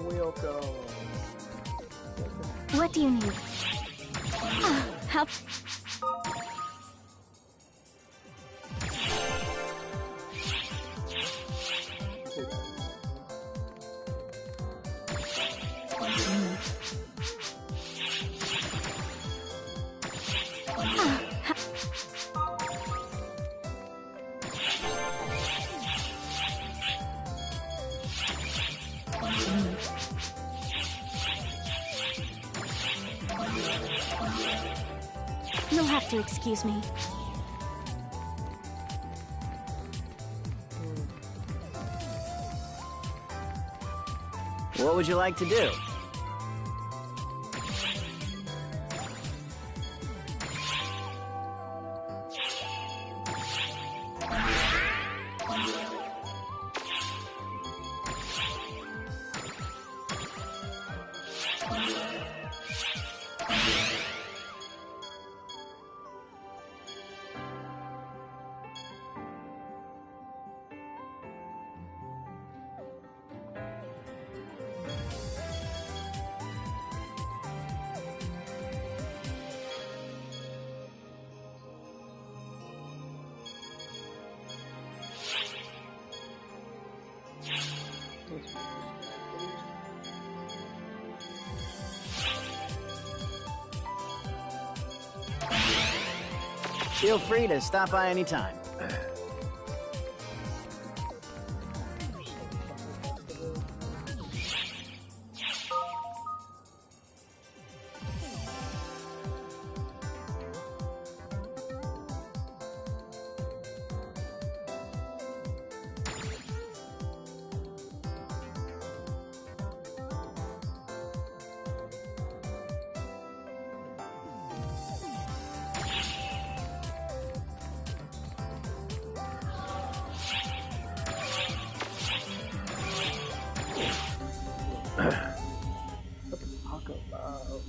Welcome. What do you need? How? You'll have to excuse me. What would you like to do? Feel free to stop by anytime.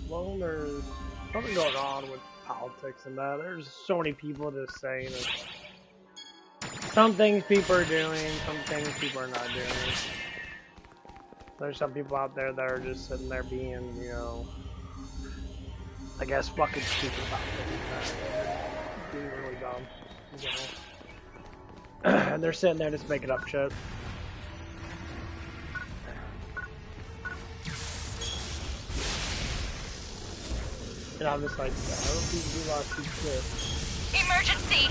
Well, there's something going on with politics and that. There's so many people just saying that some things people are doing, some things people are not doing. There's some people out there that are just sitting there being, you know, I guess fucking stupid about things. Being really dumb. You know? And they're sitting there just making up shit. And I'm just like, I don't think we lost these shit. Emergency!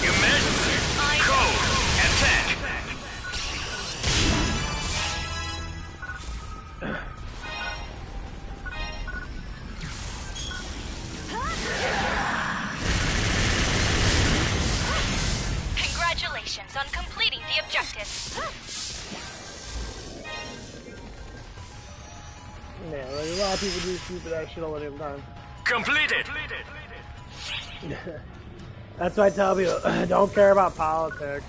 Emergency! Code! Attack! Congratulations on completing the objective. Yeah, like a lot of people do stupid ass shit all the damn time. Completed! That's why I tell people, don't care about politics.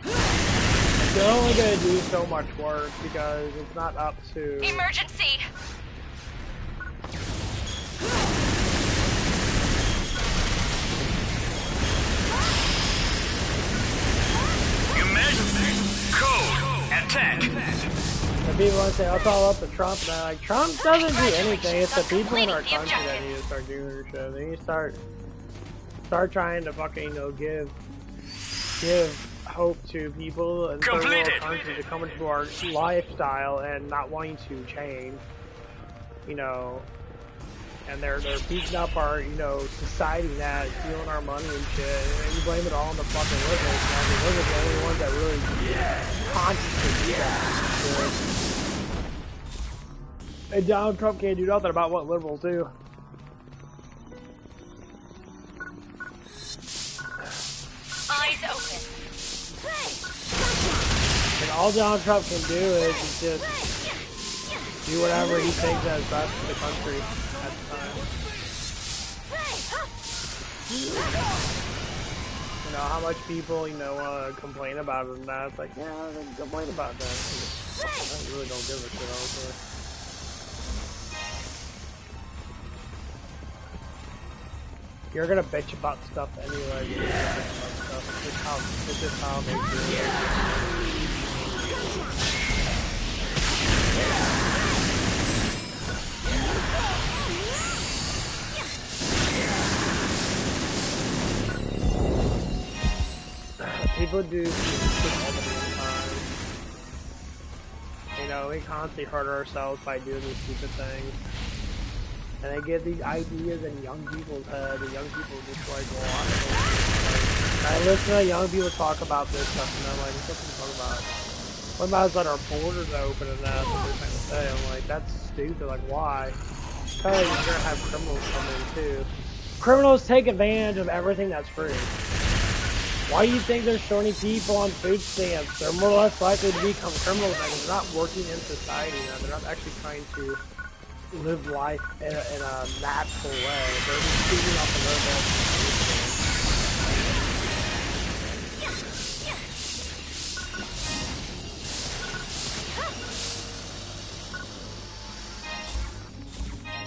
They're only gonna do so much work because it's not up to... Emergency! Emergency! Code! Attack! And people want to say, it's all up to Trump, and I'm like, Trump doesn't do anything, it's the people in our country that need to start doing their shit. They need to start trying to fucking, you know, give hope to people in third world countries to come into our lifestyle and not wanting to change, you know, and they're beating up our, you know, society that stealing our money and shit, and you blame it all on the fucking liberals, man. The liberals are the only ones that really consciously do that. And Donald Trump can't do nothing about what liberals do. Eyes open. And all Donald Trump can do is just do whatever he thinks is best for the country at the time. You know, how much people, you know, want to complain about it and that. It's like, yeah, they can complain about that. I really don't give a shit, honestly. You're gonna bitch about stuff anyway. You're gonna bitch about stuff. It's just how they do it. People do stupid all the time. You know, we constantly hurt ourselves by doing these stupid things. And they get these ideas in young people's heads, and young people are just like, well, I don't know. I listen to young people talk about this stuff, and I'm like, what's to talk about? What about that our borders are open and that's what they're trying to say? I'm like, that's stupid. Like, why? Because you're going to have criminals come in, too. Criminals take advantage of everything that's free. Why do you think there's so many people on food stamps? They're more or less likely to become criminals because they're not working in society now. They're not actually trying to live life in a natural way. They're just feeding off of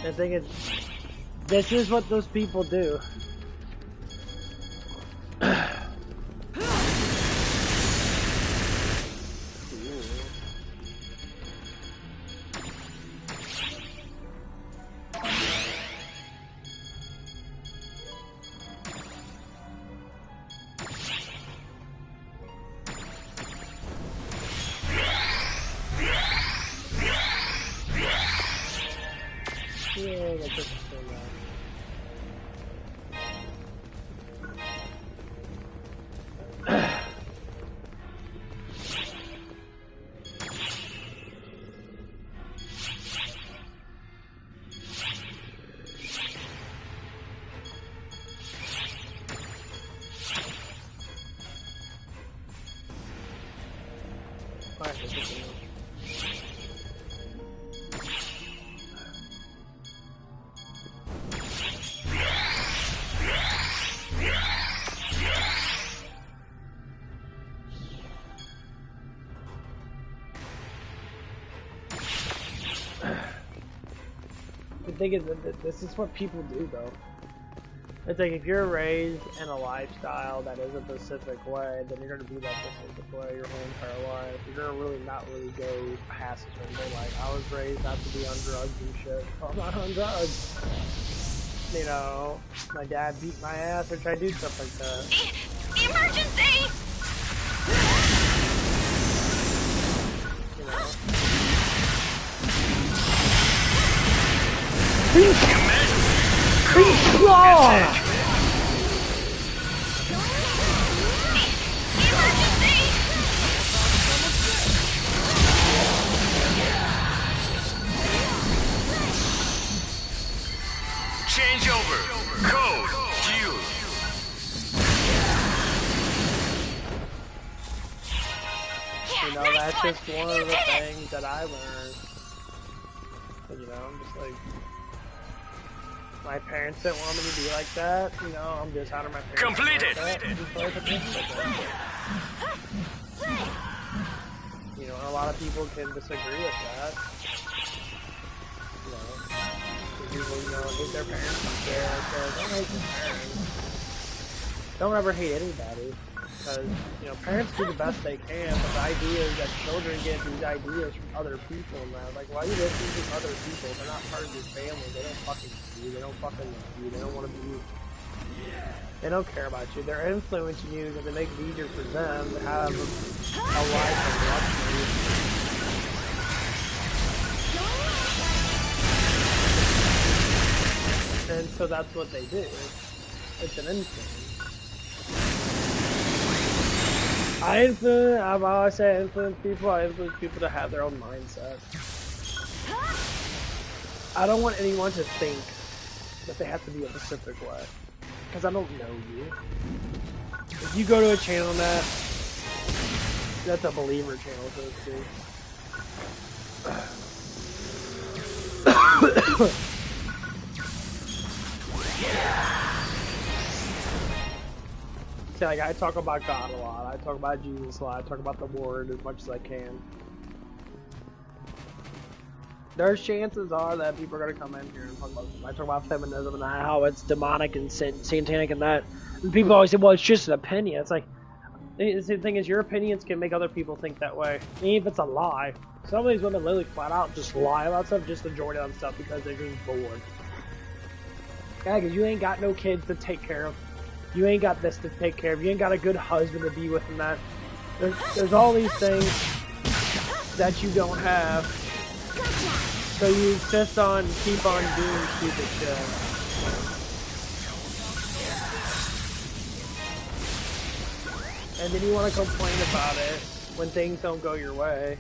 their The thing is, this is what those people do. The thing is, this is what people do, though. It's like, if you're raised in a lifestyle that is a specific way, then you're going to be that specific way your whole entire life. You're going to really not really go past it. They're like, I was raised not to be on drugs and shit. So I'm not on drugs. You know, my dad beat my ass or tried to do stuff like that. Emergency! You know? Change over. Code Q. You know, that's just one of the things that I learned. You know, I'm just like, my parents didn't want me to be like that. You know, I'm just out of my parents. Completed. Like you know, a lot of people can disagree with that. You know, people, you know, hate their parents and shit. So don't hate your parents. Don't ever hate anybody. Because, you know, parents do the best they can, but the idea is that children get these ideas from other people now. Like, why are you listening to other people? They're not part of your family. They don't fucking see you. They don't fucking love you. They don't want to be... They don't care about you. They're influencing you because it makes it easier for them to have a life of luxury. And so that's what they do. It's an influence. I've always said influence people. I influence people to have their own mindset. I don't want anyone to think that they have to be a specific way. Because I don't know you. If you go to a channel that's a believer channel, so to speak. See, like, I talk about God a lot, I talk about Jesus a lot, I talk about the Word as much as I can. there's chances are that people are gonna come in here and talk about feminism and how it's demonic and satanic and that. And people always say, "Well, it's just an opinion." It's like the thing is, your opinions can make other people think that way, even if it's a lie. Some of these women literally flat out just lie about stuff just to join on stuff because they're being bored. Yeah, because you ain't got no kids to take care of. You ain't got this to take care of. You ain't got a good husband to be with and that. There's all these things that you don't have. So you insist on, keep on doing stupid shit. And then you want to complain about it when things don't go your way.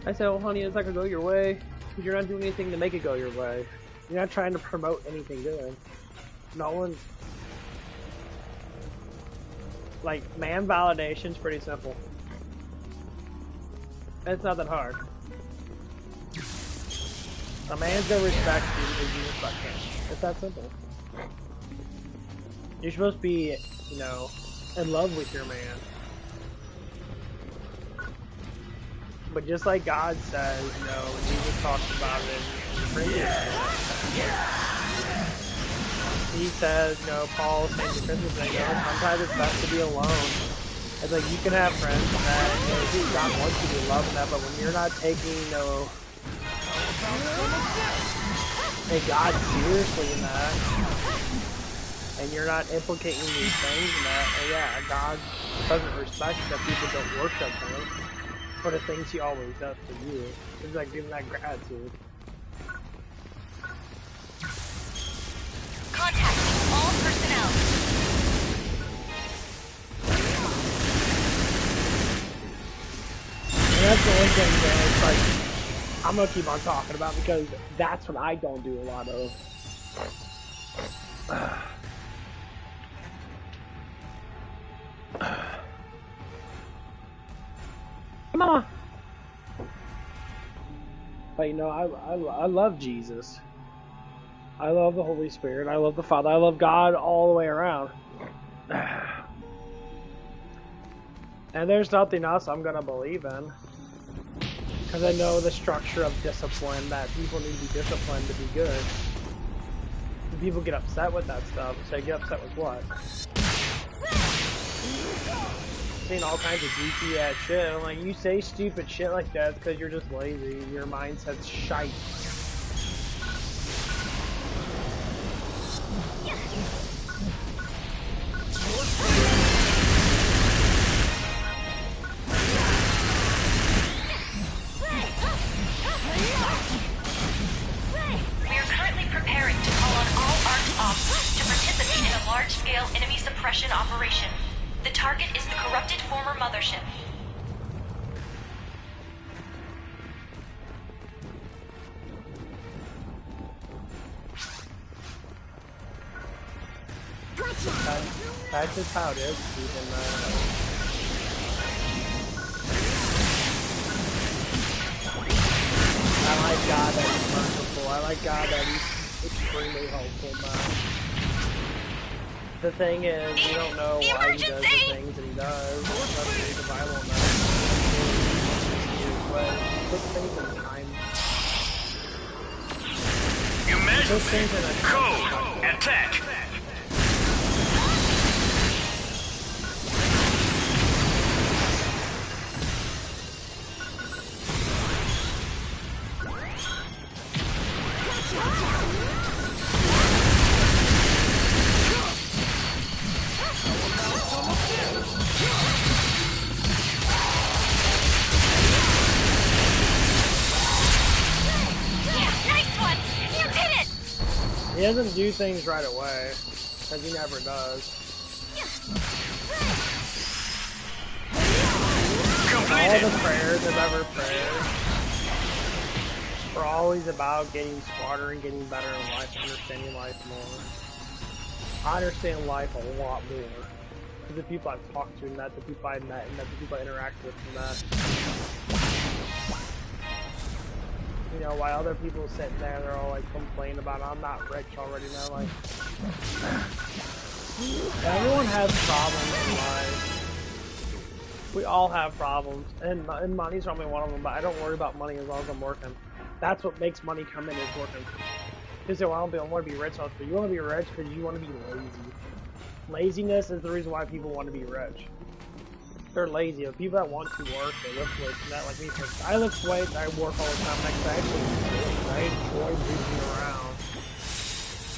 I said, "Oh, honey, it's not gonna go your way because you're not doing anything to make it go your way. You're not trying to promote anything good. No one." Like, man validation's pretty simple. It's not that hard. A man's gonna respect you because you respect him. It's that simple. You're supposed to be, you know, in love with your man. But just like God says, you know, Jesus talks about it in the previous. He says, you know, Paul saying the Christmas thing, you know, sometimes it's best to be alone. It's like you can have friends and that, you know, God wants you to be loved and that, but when you're not taking, you know, hey, God seriously in that, and you're not implicating these things in that, and yeah, God doesn't respect that people don't worship Him for the things He always does for you. It's like giving that gratitude. Contacting all personnel. And that's the one thing that it's like, I'm gonna keep on talking about because that's what I don't do a lot of. Come on. But you know, I love Jesus. I love the Holy Spirit. I love the Father. I love God all the way around. And there's nothing else I'm gonna believe in. Because I know the structure of discipline, that people need to be disciplined to be good. And people get upset with that stuff. So they get upset with what? Saying all kinds of goofy ass shit. I'm like, you say stupid shit like that because you're just lazy. Your mindset's shite. We are currently preparing to call on all armed ops to participate in a large-scale enemy suppression operation. The target is the corrupted former mothership. That's just how it is. Even, I like God that He's merciful. I like God that He's extremely helpful, man. The thing is, we don't know why He does the things that He does. Let's read the Bible and that. But He puts things in time. Emergency code attack. He doesn't do things right away, because He never does. All the prayers I've ever prayed were always about getting smarter and getting better in life, understanding life more. I understand life a lot more. Because the people I've talked to and that, the people I've met and that, the people I interact with and that. You know, while other people sitting there, they're all like complaining about, I'm not rich already now. Like, everyone has problems in life. We all have problems, and money's probably one of them. But I don't worry about money as long as I'm working. That's what makes money come in, is working. People say, well, I don't want to be rich. But you want to be rich because you want to be lazy. Laziness is the reason why people want to be rich. They're lazy. The people that want to work, they lift weights, and that, like me, for I lift weights, I work all the time, and I enjoy moving around.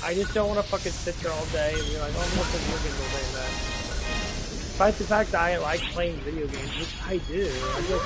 I just don't want to fucking sit there all day and be like, oh, I'm gonna play video games all day and that. Despite the fact that I like playing video games, which I do, I just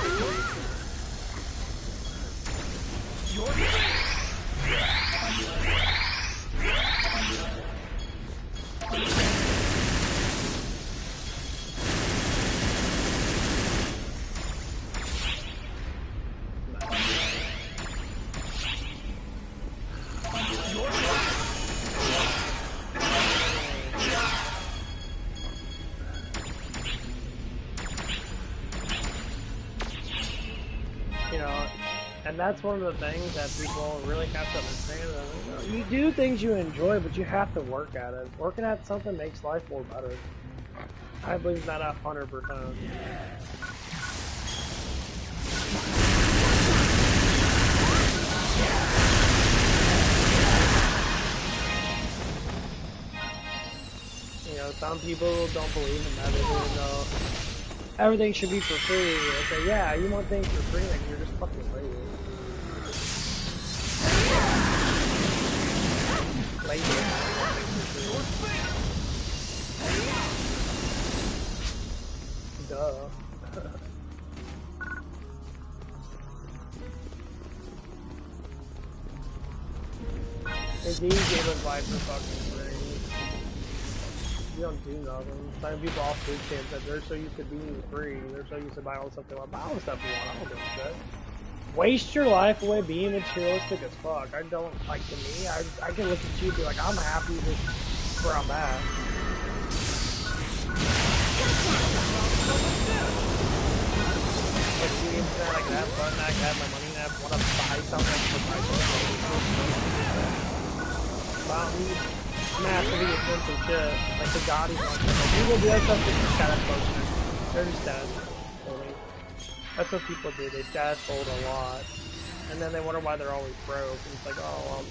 that's one of the things that people really have to understand. You do things you enjoy, but you have to work at it. Working at something makes life more better. I believe that 100%. You know, some people don't believe in that. They don't know everything should be for free. They say, yeah, you want things for free, like you're just fucking lazy. Duh. Indeed, gave us life for fucking free. You don't do nothing. Some people off food stamps that they're so used to being free. They're so used to buying all the stuff they want. Buy all the stuff you want. I don't give a shit. Waste your life away being materialistic as fuck. I don't, like, to me, I can look at you and be like, I'm happy with where I'm at. Like, you internet, I can have fun, I can have my money, and I want to buy something for myself. Well, we massively expensive shit. Like, the Gaudi's on shit. Like, people do that stuff to just status poaching. They're just status holding. That's what people do. They status hold a lot. And then they wonder why they're always broke. And it's like, oh, well.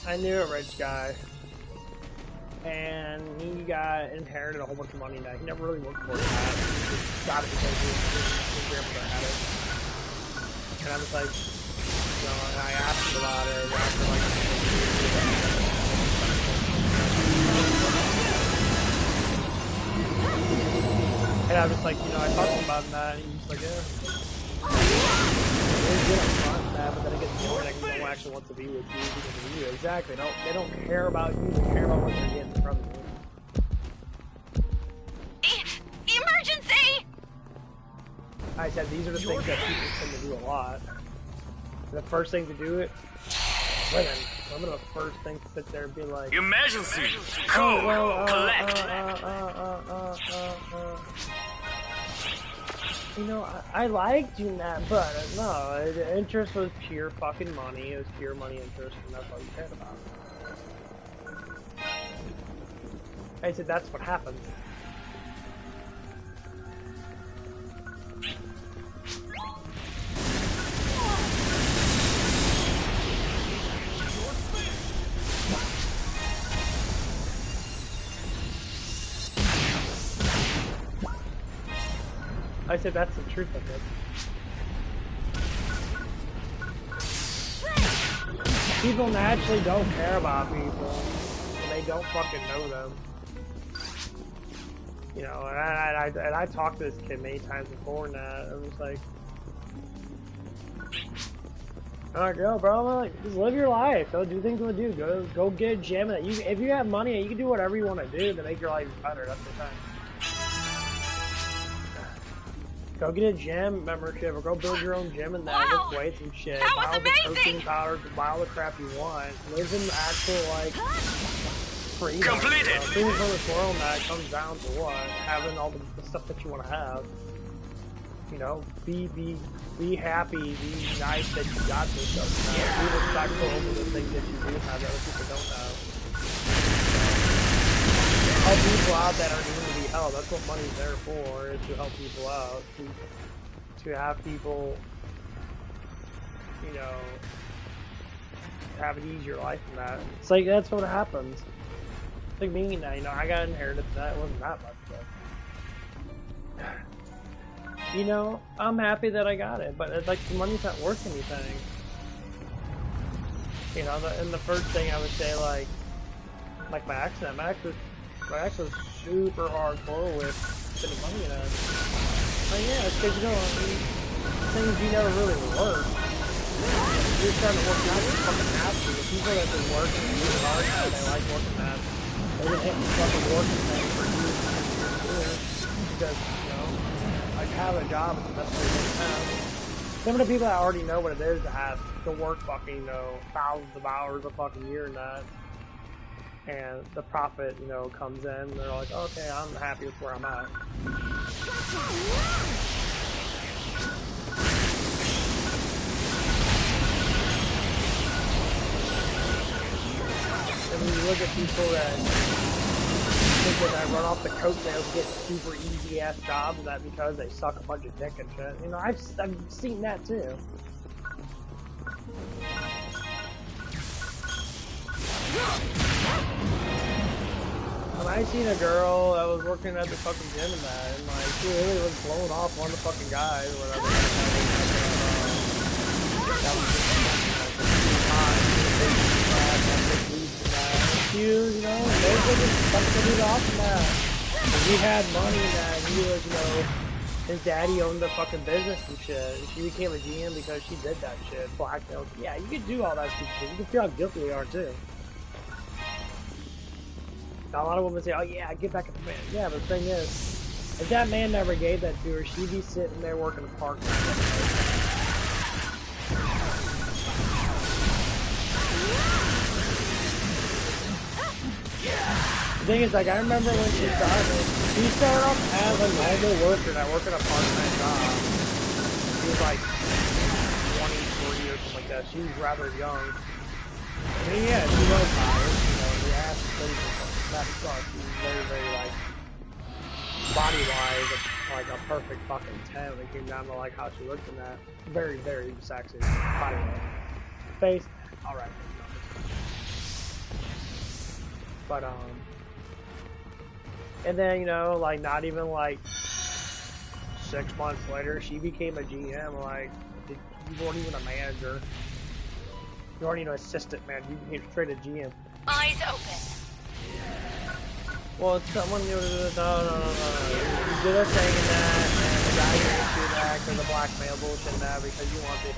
I knew a rich guy, and he inherited a whole bunch of money that he never really worked for. He just got it because his grandmother had it. And I was like, you know, and I asked him about it, and after like, and I was like, you know, I talked to him about that, and he's like, yeah. They don't want that, but then it gets boring. Like, they don't actually want to be with you because of you. Exactly. They don't care about you. They care about what they're getting from you. Emergency! I said these are the things that people tend to do a lot. The first thing to do it, women. Women are the first thing to sit there and be like, emergency! Code! Collect! You know, I liked doing that, but no, the interest was pure fucking money. It was pure money interest, and that's all you cared about. I said, that's what happens. I said that's the truth of it. People naturally don't care about people when they don't fucking know them. You know, and I talked to this kid many times before, and I was like, alright, go, bro. Like, just live your life. Go do things you want to do. Go get a gym. If you have money, you can do whatever you want to do to make your life better. That's the time. Go get a gym membership, or go build your own gym and that, lift weights and shit. Buy all the protein powders, buy all the crap you want. Live in the actual, like, freedom. Completed. You know, freedom from this world, that comes down to what? Having all the stuff that you want to have. You know, be happy, be nice that you got this stuff. Be respectful over the things that you do have that other people don't have. Help people out that are needing to be helped. That's what money's there for, is to help people out. To have people, you know, have an easier life than that. It's like, that's what happens. It's like me, you know, I got inherited that. It wasn't that much, but... You know, I'm happy that I got it, but it's like the money's not worth anything. You know, and the first thing I would say, like my accident, my ex was super hardcore with spending money in it. Like, yeah, it's because, you know, I mean, things you never really work. You're starting to work out, you fucking have to. The people that have been working really hard, they like working that. They've been hitting fucking working things for years and years. Because, you know, like, have a job is the best way to have. Some of the people that already know what it is to have to work fucking, you know, thousands of hours a fucking year and that. And the profit, you know, comes in, and they're like, okay, I'm happy with where I'm at. And when you look at people that run off the coattails and get super easy ass jobs, and that because they suck a bunch of dick and shit. You know, I've seen that too. And I seen a girl that was working at the fucking gym and that, and like she really was blowing off one of the fucking guys or whatever. That was just hot. You know, they were just fucking it off in that. He had money in that, and he was, you know, his daddy owned the fucking business and shit. And she became a GM because she did that shit. Blackmail. Yeah, you can do all that stupid shit. You can feel how guilty they are too. Now, a lot of women say, oh yeah, get back at the man. Yeah, but the thing is, if that man never gave that to her, she'd be sitting there working a park. The thing is, like, I remember when she started off as a normal worker that worked in a part-time job. She was like 23 or something like that. She was rather young. I mean, yeah, she was tired, you know, the ass was that sucks. She was very, very, like, body-wise, like a perfect fucking 10 when it came down to, like, how she looked in that. Very, very sexy body-wise. Face, alright. But, and then, you know, like, not even, like, 6 months later, she became a GM, like, you weren't even a manager. You weren't even an assistant manager, you became straight a GM. Eyes open. Well, it's someone, no. You did a thing in that, and the guy didn't do that because of blackmail bullshit and that, because you want to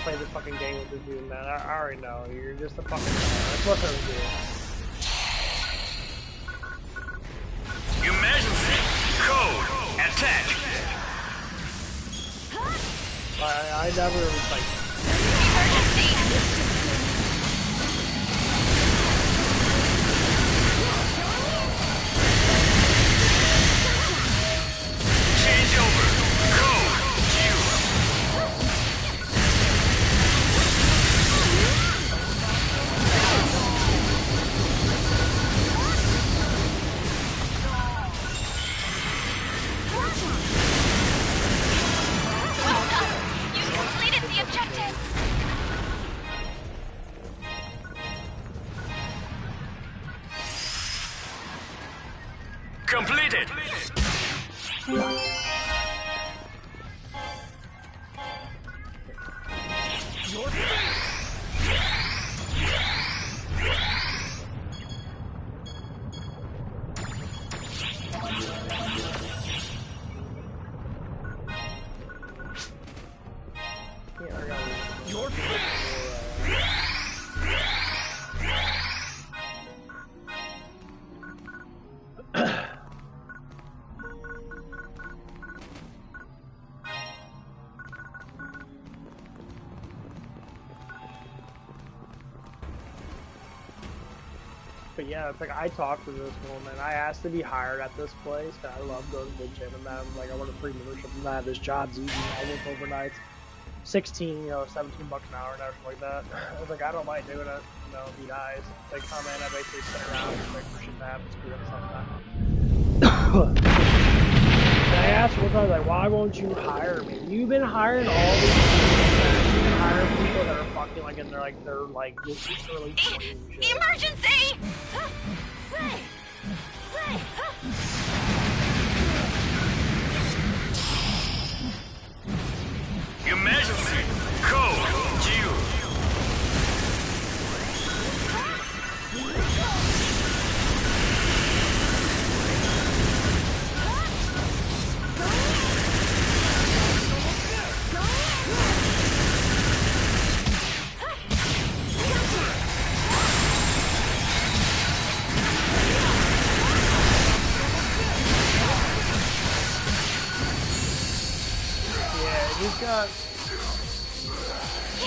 play the fucking game with this dude and that. I already know, you're just a fucking that's what they're doing. Emergency. Code. Attack. I never was like... Emergency. Change over. Code. Q. Well done. You completed the objective. Completed. But yeah, it's like I talked to this woman. I asked to be hired at this place. And I love going to the gym and that. I'm like, I want a free membership from that. This job's easy. I work overnights. 16, you know, 17 bucks an hour and everything like that. I was like, I don't mind doing it. You know, it'd be nice. They come in, I basically sit around and wait for shit to happen. Screw up sometimes. And I asked one time, like, why won't you hire me? You've been hiring all these people. You've been hiring people that are fucking like, and they're like early 20s and shit. Emergency! Emergency! Code Q!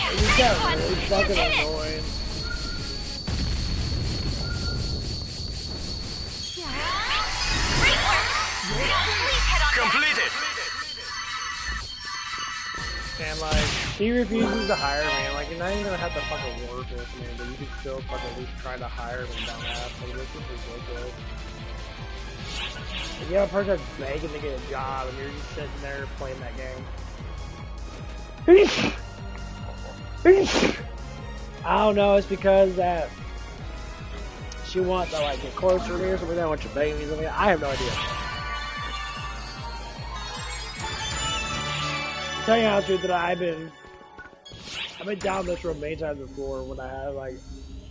He's got really fucking annoying. Completed! And like, he refuses to hire me. Like, you're not even gonna have to fucking work with me, but you can still fucking at least try to hire me down that. Like, this is ridiculous. Like, you have a person that's begging to get a job, and you're just sitting there playing that game. I don't know, it's because that she wants to like get closer to me or something. I want your baby or something. I have no idea. Tell you how true that I've been down this road many times before when I had like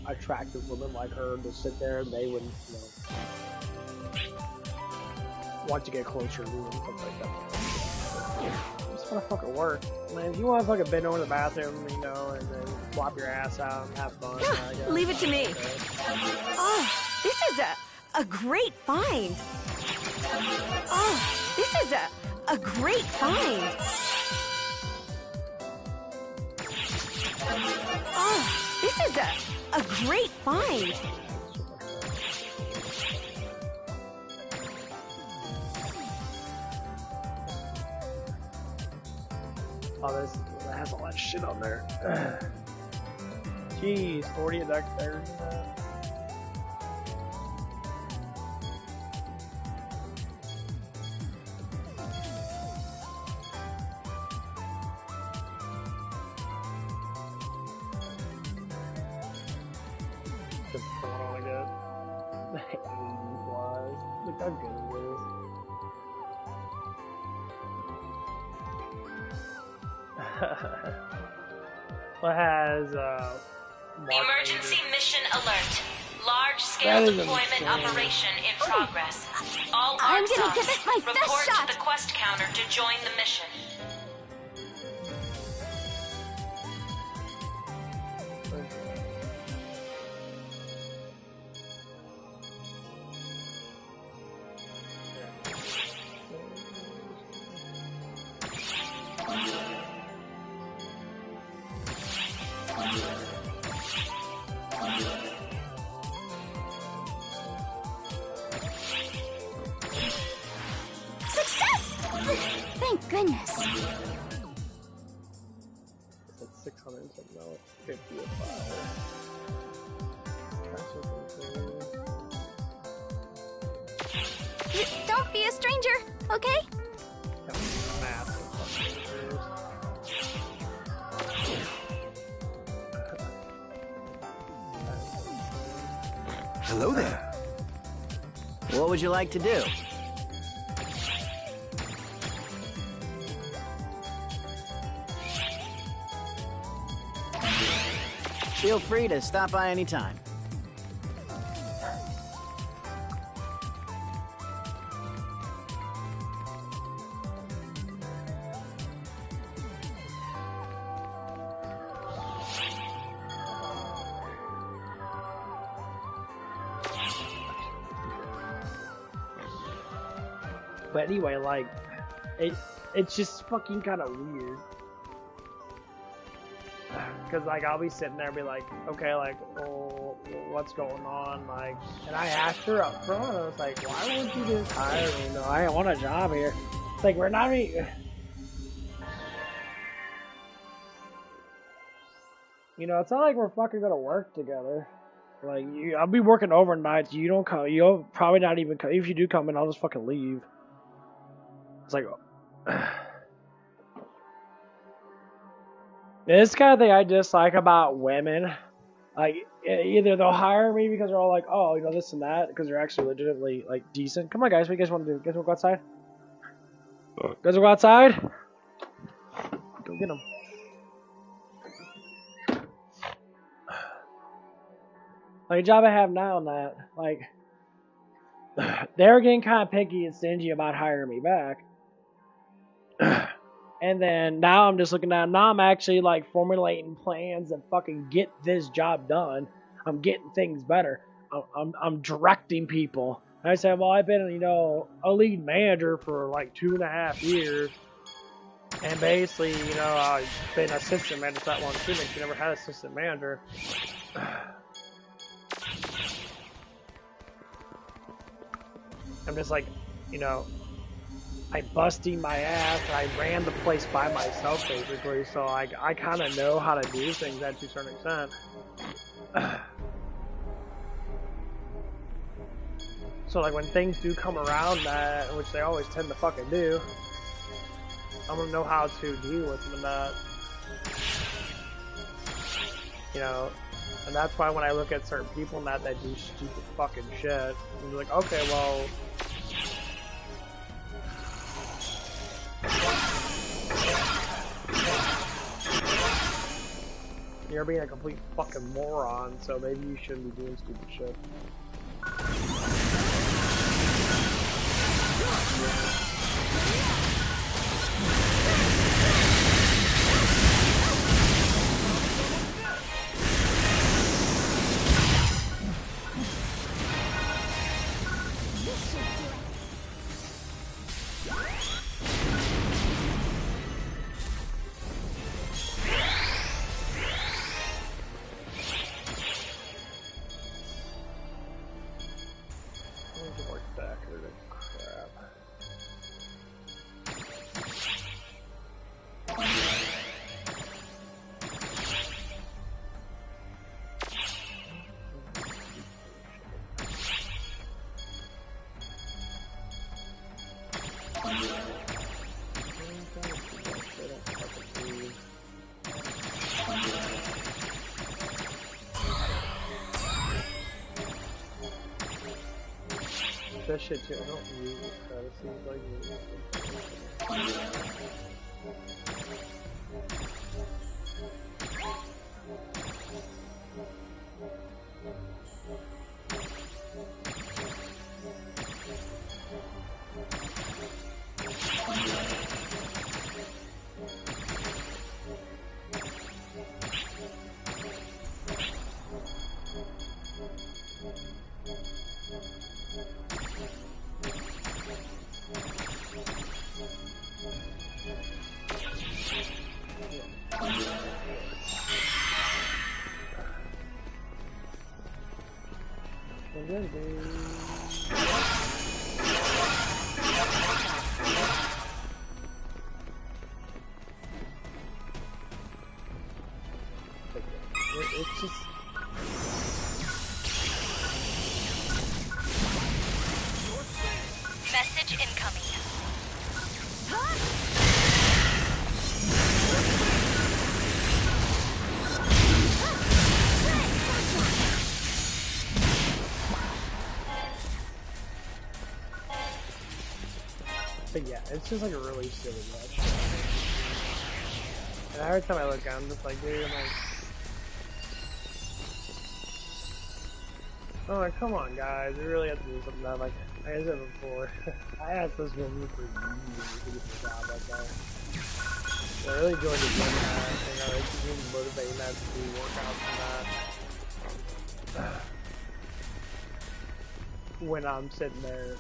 attractive women like her to sit there and they would, you know, want to get closer to me and stuff like that. I just want to fucking work. Man, if you want to fucking bend over the bathroom, you know, and then flop your ass out and have fun. Leave it to me. Okay. Oh, this is a great find. Oh, this is a great find. Oh, this is a great find. Oh, this has all that shit on there. Jeez, 40 at dexterity. Just what I want to get. 80 plus. Look how good it is. What has Emergency mission alert. Large-scale deployment insane. operation in progress. All I'm arc gonna give subs it my best report shot. to the quest counter to join the mission. Success! Thank goodness. It's 600 and something, no, 50 or 5. Don't be a stranger, okay? Hello there. What would you like to do? Feel free to stop by anytime. But anyway, like, it's just fucking kind of weird. Cause like I'll be sitting there and be like, okay, like, oh, what's going on? Like, and I asked her up front. I was like, why won't you just hire me? No, I want a job here. It's like we're not even. You know, it's not like we're fucking gonna work together. Like, I'll be working overnights. You don't come. You'll probably not even come. If you do come in, I'll just fucking leave. It's like. This kind of thing I dislike about women. Like, either they'll hire me because they're all like, oh, you know, this and that, because they're actually legitimately, like, decent. Come on, guys, what do you guys want to do? You guys want to go outside? You guys want to go outside? Go get them. Like, a job I have now and that, like, they're getting kind of picky and stingy about hiring me back. And then now I'm just looking at, now I'm actually like formulating plans and fucking get this job done. I'm getting things better. I'm directing people. And I said, well, I've been, you know, a lead manager for like 2.5 years. And basically, you know, I've been assistant manager for that one too. She never had assistant manager. I'm just like, you know, I busted my ass and I ran the place by myself basically, so I kind of know how to do things to a certain extent. So like when things do come around that, which they always tend to fucking do, I'm gonna know how to deal with them and that. You know, and that's why when I look at certain people and that do stupid fucking shit, I'm like, okay, well. You're being a complete fucking moron, so maybe you shouldn't be doing stupid shit. That shit too, I don't use it, but it seems like it's just Message incoming. But yeah, it's just like a really silly match. And every time I look at it, I'm just like, dude, I'm like, oh, like, come on, guys, we really have to do something that, like I said before, I asked this woman for years to get a job like that. So I really enjoyed the gym that, you know, it's really motivating that to do workouts and that. When I'm sitting there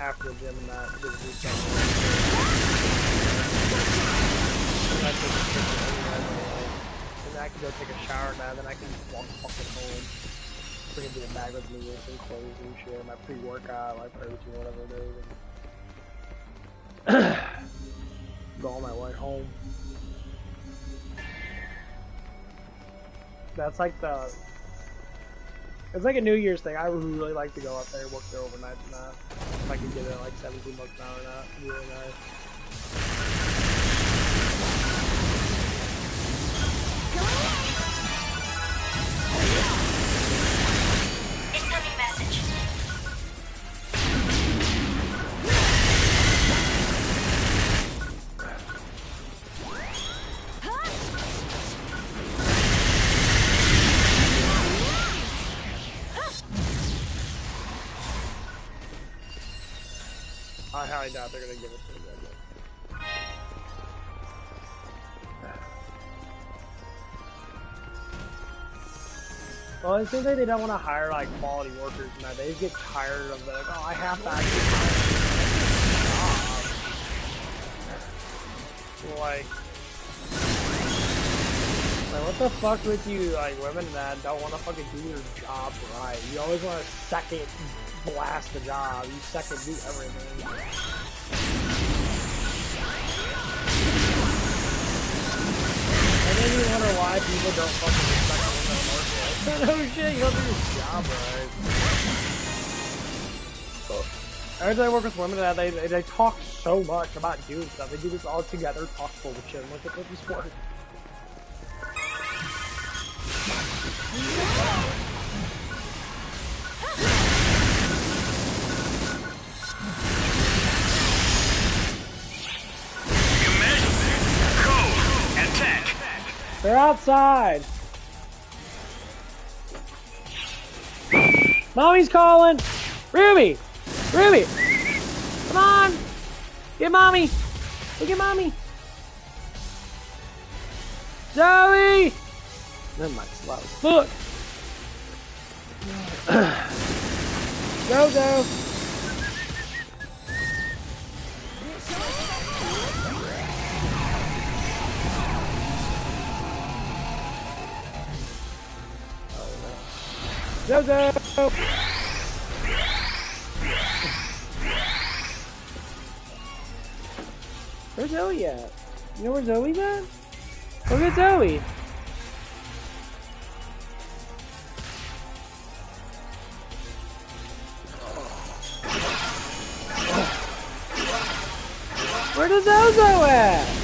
after the gym and that, just do something. And I can go take a shower now, then I can just walk fucking home. Bring me a bag with me with some clothes and shit, my pre-workout, my protein, whatever it is. Go on my way home. That's like the... It's like a New Year's thing. I would really like to go up there and work there overnight and that. If I could get it at like $17 an hour and that. It'd be really nice. Incoming message. I highly doubt they're gonna give it to me. Well, it seems like they don't want to hire like quality workers and that. They just get tired of the like, oh, I have to actually hire a job. Like, what the fuck with you, like women that don't want to fucking do their job right? You always want to second blast the job. You second do everything. And then you wonder why people don't fucking respect women in the market. Oh shit, you don't do your job right. Every time I work with women that they talk so much about doing stuff. They do this all together, talk bullshit, and look at this sport. They're outside. Mommy's calling. Ruby, Ruby, come on. Get mommy. Look at mommy. Zoe. Never mind, it's loud as fuck. Go, go. Zozo! Where's Zoe at? You know where Zoe's at? Look at Zoe! Where does Zozo at?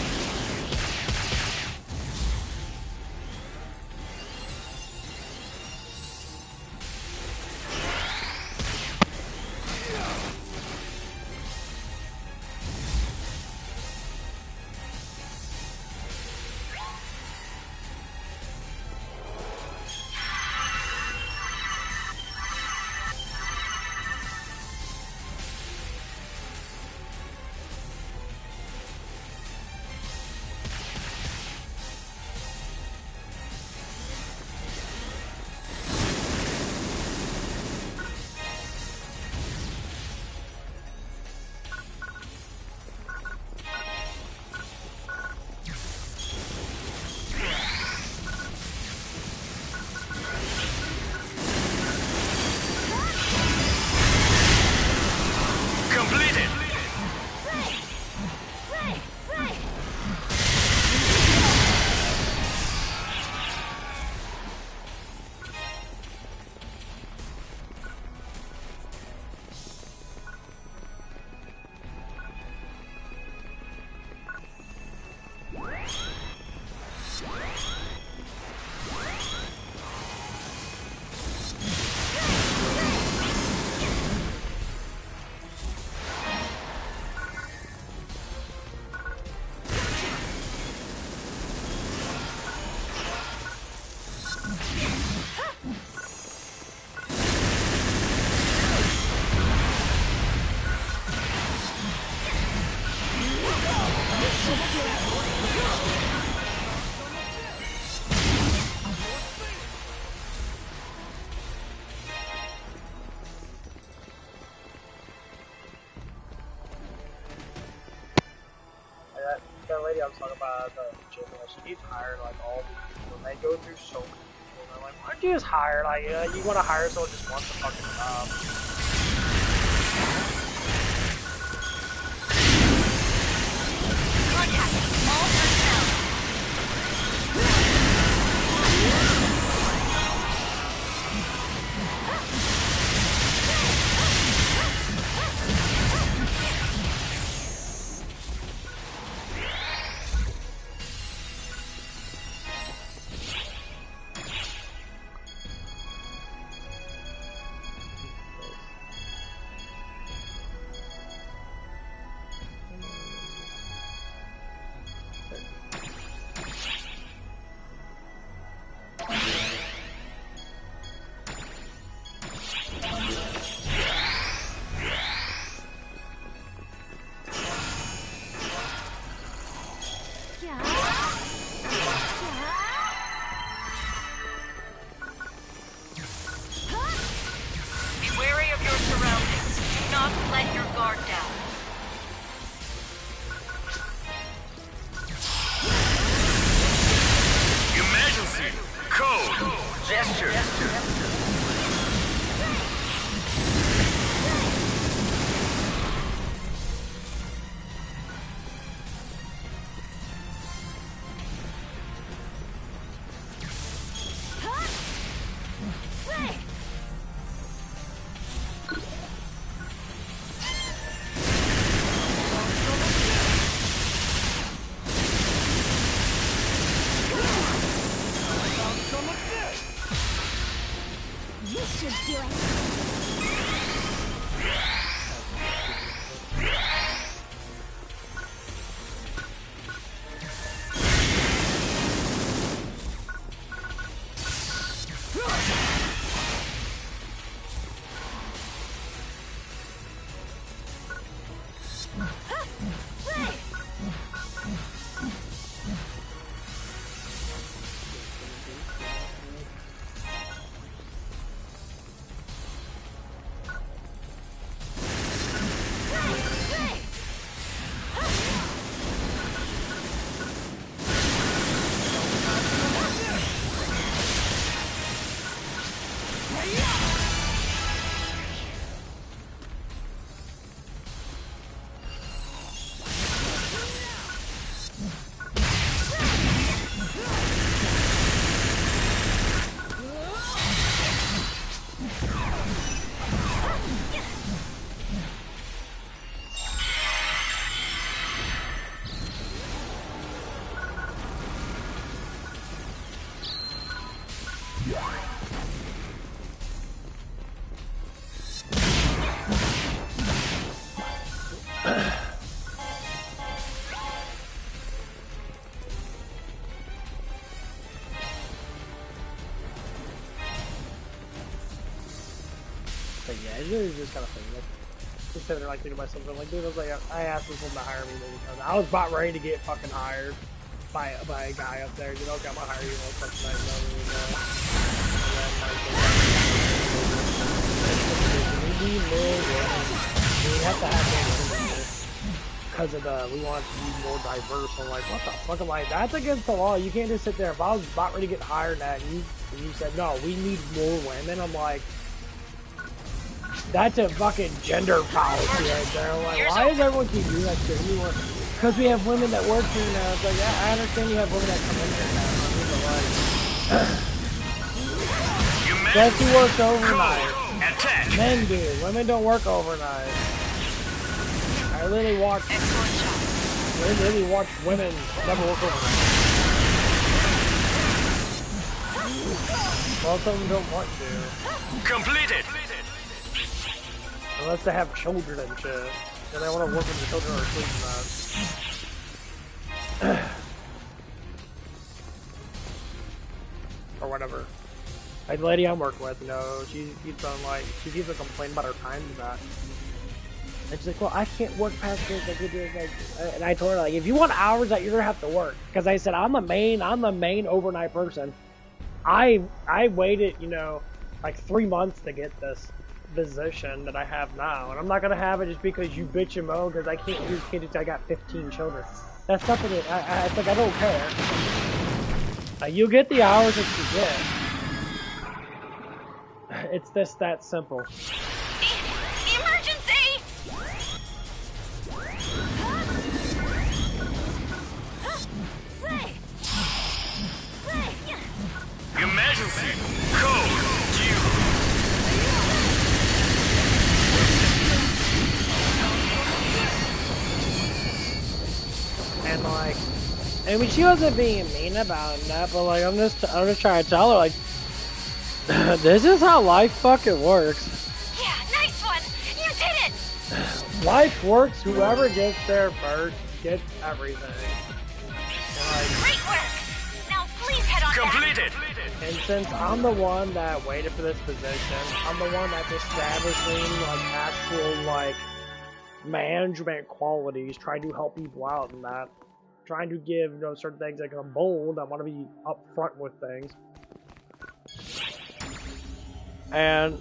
That lady I was talking about at the gym, she needs to hire like all the people. they go through so many people. They're like, why don't you just hire, like, you want to hire someone just wants the fucking job. Contact all personnel. Be wary of your surroundings. Do not let your guard down. Emergency! Code! Gesture! This should do it. But yeah, it's really just kind of funny. Like, just sitting there like thinking about something like, dude, I was like, I asked this woman to hire me many times. I was about ready to get fucking hired by a guy up there. You know, okay, I'm gonna hire you. Fucking night, we need more women. We have to have more women because of we want to be more diverse. I'm like, what the fuck? I'm like, that's against the law. You can't just sit there. If I was about ready to get hired at, and you said no, we need more women. I'm like, that's a fucking gender policy right there. I'm like, why does everyone keep doing that shit? Because we have women that work here now. It's like, yeah, I understand you have women that come in here now. Guess who works overnight? Men do. Women don't work overnight. I literally watch. I literally watch women never work overnight. Most of them don't want to. Completed! Unless they have children and shit. And they want to work when the children are asleep and that. Or whatever. Like the lady I'm working with, you know, she keeps on complaining about her time and that. And she's like, well, I can't work past this. And I told her, like, if you want hours that you're gonna have to work. Because I said, I'm the main overnight person. I waited, you know, like 3 months to get this position that I have now, and I'm not gonna have it just because you bitch and moan because I can't use kids. I got 15 children. That's something that it's like I don't care. You get the hours that you get. It's just that simple. Emergency! Emergency! Code! Zero. And like, I mean, she wasn't being mean about that, but like, I'm just trying to tell her like, this is how life fucking works. Yeah, nice one! You did it! Life works. Whoever gets there first gets everything. And like, Great work! Now please head on Completed! and since I'm the one that waited for this position, I'm the one that's establishing like actual like management qualities, trying to help people out and that, trying to give certain things like I'm bold. I want to be upfront with things, and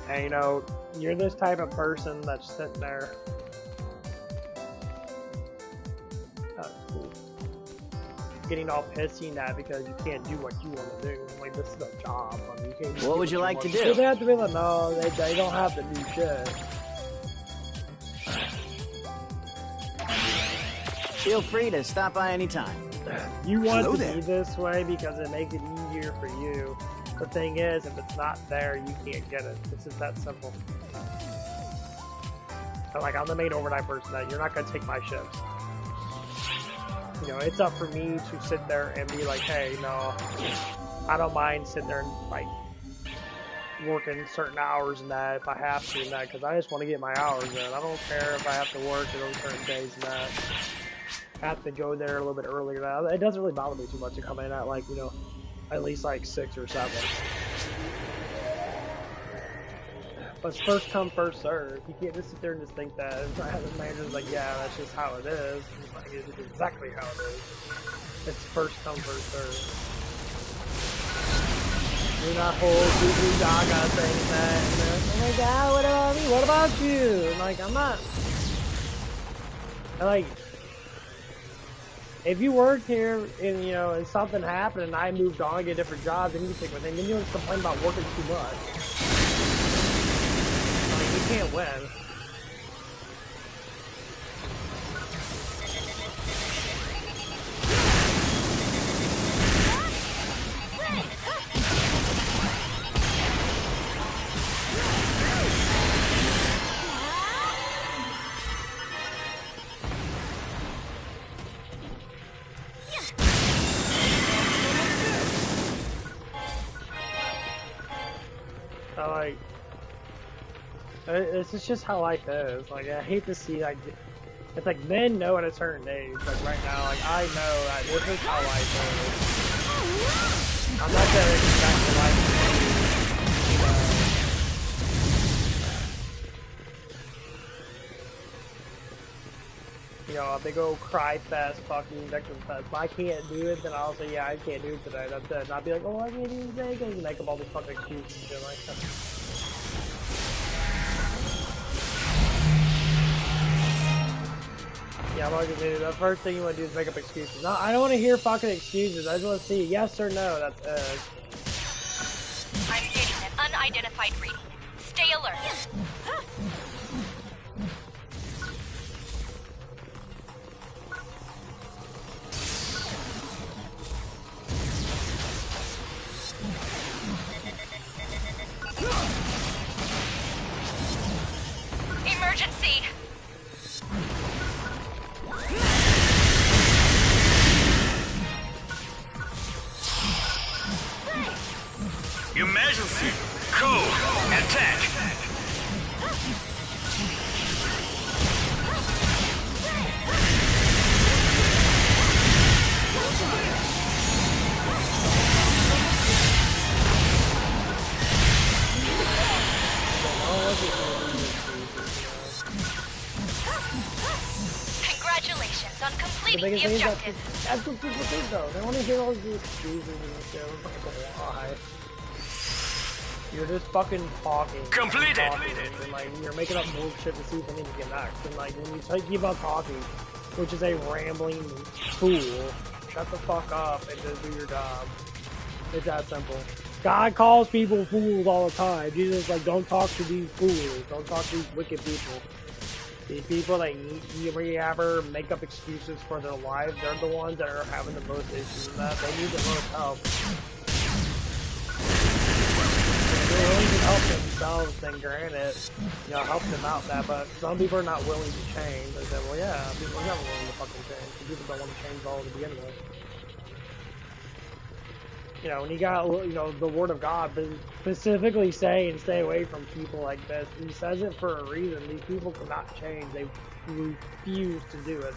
and you're this type of person that's sitting there. Getting all pissy and that because you can't do what you want to do. Like, this is a job. I mean, you can't What would you like to do? They have to be like, no, they don't have to do shit. Feel free to stop by anytime. You want Hello to there. be this way because it makes it easier for you. The thing is, if it's not there, you can't get it. It's just that simple. So, like, I'm the main overnight person that you're not going to take my shifts. It's up for me to sit there and be like, hey, no, I don't mind sitting there and, like, working certain hours and that if I have to and that, because I just want to get my hours in. I don't care if I have to work those certain days and that. I have to go there a little bit earlier. It doesn't really bother me too much to come in at, like, at least, like, 6 or 7. But it's first come, first serve. You can't just sit there and just think that. The manager's like, yeah, that's just how it is. It's like, it's exactly how it is. It's first come, first serve. You're not whole goo gaga saying that. And they're like, oh my god, what about me? What about you? And like, I'm not. And like, if you work here and and something happened and I moved on and get a different job, then you can take my thing. Then you don't complain about working too much. You can't win. So like, this is just how life is. Like, I hate to see, like, it's like men know at a certain age. Like, right now, like, I know that this is how life is. I'm not gonna expect the life to be, a big old cry fest, fucking victim fest. If I can't do it, then I'll say, yeah, I can't do it today. That's it. And I'll be like, oh, I can't do it today, because you make up all these fucking excuses and shit like that. Yeah, I'm always gonna do the first thing you want to do is make up excuses. No, I don't want to hear fucking excuses. I just want to see yes or no. That's it. I'm getting an unidentified reading. Stay alert. Emergency! Emergency! Code! Attack! on The completing biggest the thing is that objective. that's what people think though. They want to hear all these excuses and shit. It's like, why? You're just fucking talking. Completed. Talking, and like you're making up bullshit to see if anything connects. And like when you keep on talking, which is a rambling fool, shut the fuck up and just do your job. It's that simple. God calls people fools all the time. Jesus is like, don't talk to these fools. Don't talk to these wicked people. These people that you ever make up excuses for their life, they're the ones that are having the most issues with that. They need the most help. If they're willing to help themselves, then granted, you know, help them out that, but some people are not willing to change. They say, well, yeah, people are never willing to fucking change. People don't want to change all to begin with. You know, when you got, you know, the Word of God specifically saying stay away from people like this, he says it for a reason. These people cannot change. They refuse to do it.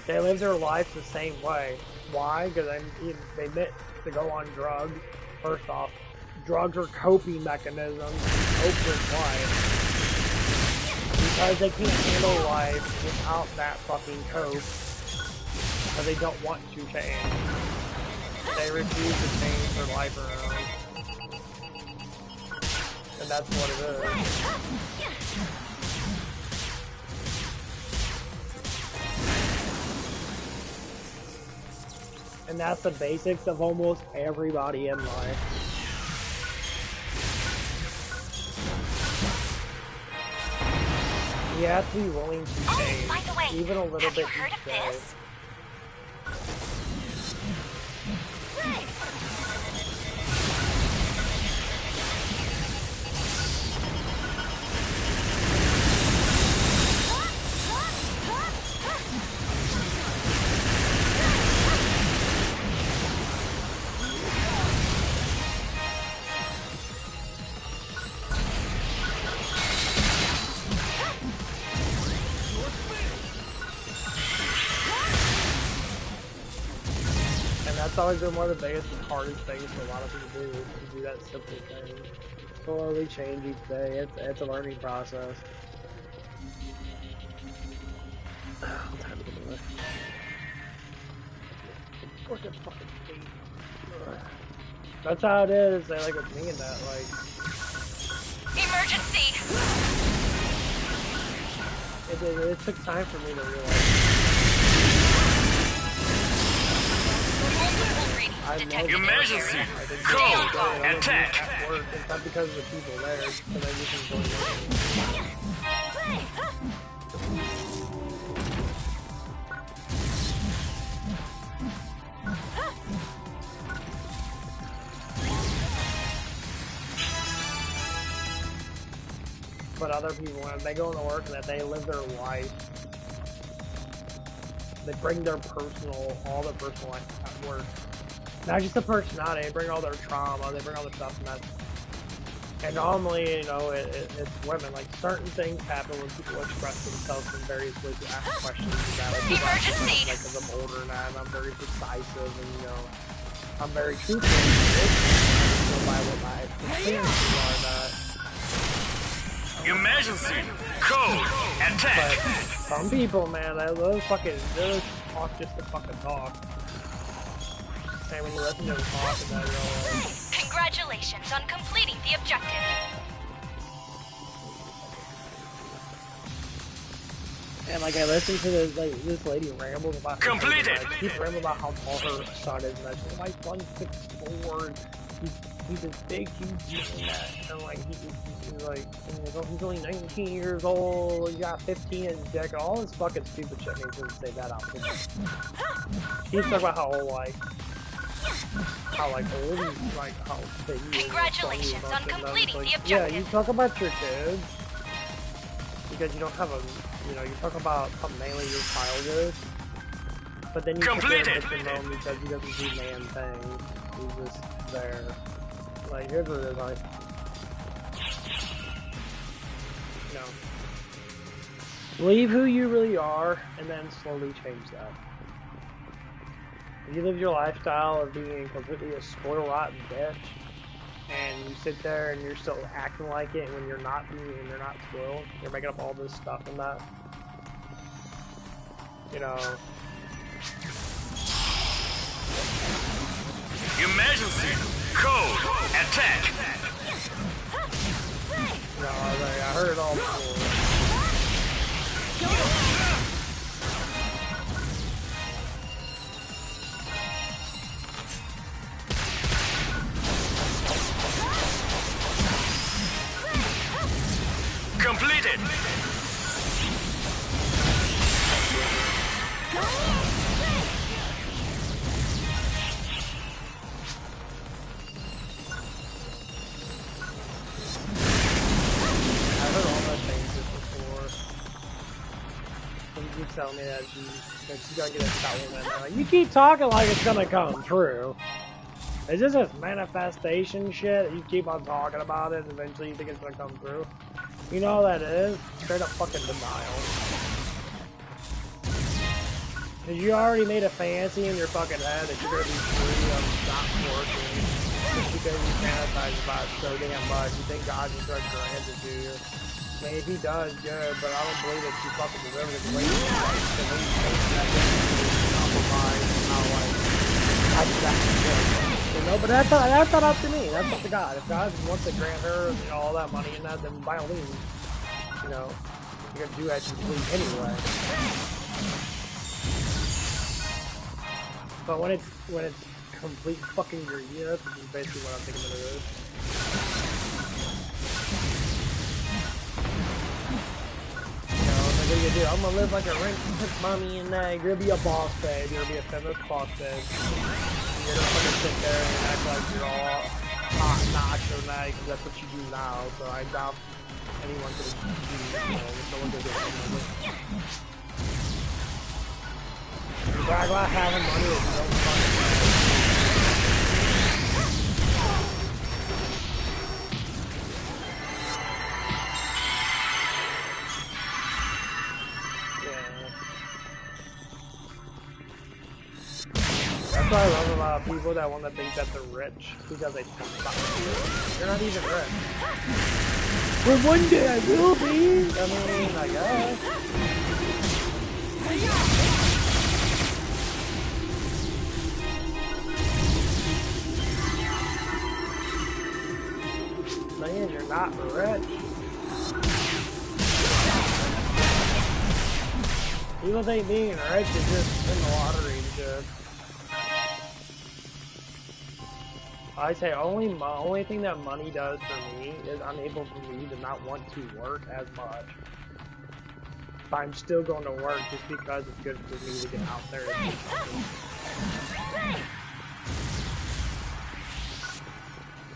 They live their lives the same way. Why? Because they admit to go on drugs. First off, drugs are coping mechanisms. Cope with life. Because they can't handle life without that fucking cope. Because they don't want to change. They refuse to change their life around. And that's what it is. And that's the basics of almost everybody in life. You have to be willing to change, by the way, even a little have bit you heard of each day. this? That's always been one of the biggest and hardest things for a lot of people to do, is to do that simple thing. Slowly change each day. It's a learning process. What time is it anyway? Fucking feet. That's how it is. They like with me and that, like. Emergency! It took time for me to realize. Emergency! Code! Attack! At work. It's not because of the people there, it's because I just enjoy working. But other people, when they go into work and that they live their life, they bring their all their personal life at work. Not just the personality, they bring all their trauma, they bring all their stuff, and normally, you know, it's women. Like, certain things happen when people express themselves in various ways to ask questions about it. Emergency! Like, because I'm older now, and I'm very decisive, and, you know, I'm very truthful. So by what my experiences are that. Emergency! Code! Attack! But some people, man, they'll just talk just to fucking talk. And when you listen to them talk, and that, you're like, Congratulations on completing the objective. and like I listened to this lady ramble about Completed. She rambled about how tall her son is, and I said, my son's 6'4", he's this big, huge man, and like he's like, he's only 19 years old, he got 15 in his dick, all this fucking stupid shit. He didn't say that out. He's talking about how old, how old he's, like how big he is. Congratulations on completing the objective. Yeah, you talk about your kids because you don't have a, you know, you talk about how manly your child is, but then you Completed. Him because he doesn't do man things. He's just there. Like, here's what it is, like, you know, believe who you really are, and then slowly change that. If you live your lifestyle of being completely a spoiled rotten bitch, and you sit there and you're still acting like it when you're not being, and you're not spoiled, you're making up all this stuff and that, you know. Emergency! Code! Attack! You know, I heard it all before. Completed! You tell me that she's gonna get a settlement. Like, you keep talking like it's gonna come true. Is this this manifestation shit? You keep on talking about it, and eventually you think it's gonna come through. You know what that is? Straight up fucking denial. Cause you already made a fantasy in your fucking head that you're gonna be free of not working just because you fantasize about it so damn much. You think God just gonna grant it to you. I mean, if he does, good, but I don't believe that you fucking deserve it. The way you compromise and how, like, I do that shit. You know, but that's not up to me. That's up to God. If God wants to grant her, you know, all that money and that, then by all means, you know, you're gonna do as you please anyway. But when it's complete fucking your year, which is basically what I'm thinking that it is. What are you gonna do? I'm gonna live like a rich mommy and you're gonna be a boss babe. You're gonna be a feminist boss babe. And you're gonna fucking sit there and act like you're all hot notch or that because that's what you do now. So I doubt anyone's gonna do, you know, someone's gonna do something like this. You brag about having money if you don't fucking That's why I love about people that want to think that they're rich because they think about it. You're not even rich. But one day I will be. I mean, I guess. Man, you're not rich. People think being rich is just in the lottery and shit. I say only thing that money does for me is unable for me to not want to work as much. But I'm still going to work just because it's good for me to get out there and do something.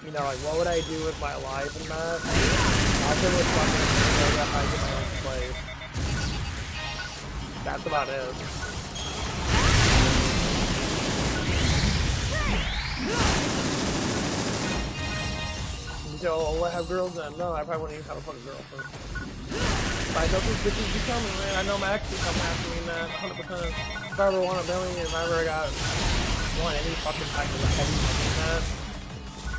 You know, like what would I do with my life and that? I'll do it fucking if I get my own place. That's about it. So, will I have girls then? No, I probably wouldn't even have a fucking girlfriend. But I know these bitches be coming, man. I know my ex is coming after me, man. 100%. If I ever won $1 billion, if I ever won any fucking type of heavy money, man.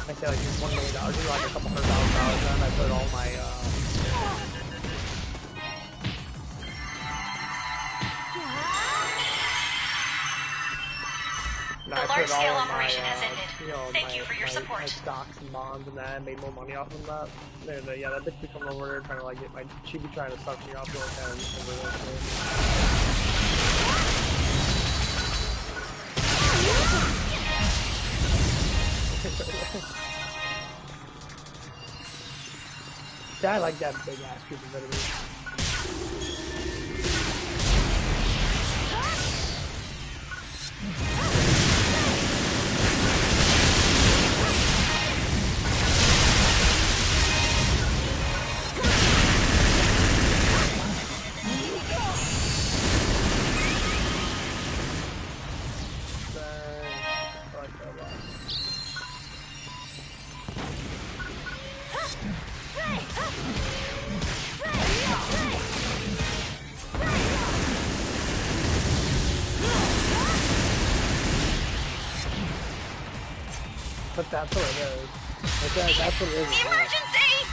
I say like $1 million, maybe like a couple $100,000, man. I put all my, The large-scale operation has ended. You know, Thank you for your support. My stocks and bonds and that, made more money off of that. And, yeah, that bitch be coming over there trying to like get my. She'd be trying to suck me off real kind I like that big ass piece of vitamin. But that's what it is. That's what it is. Emergency!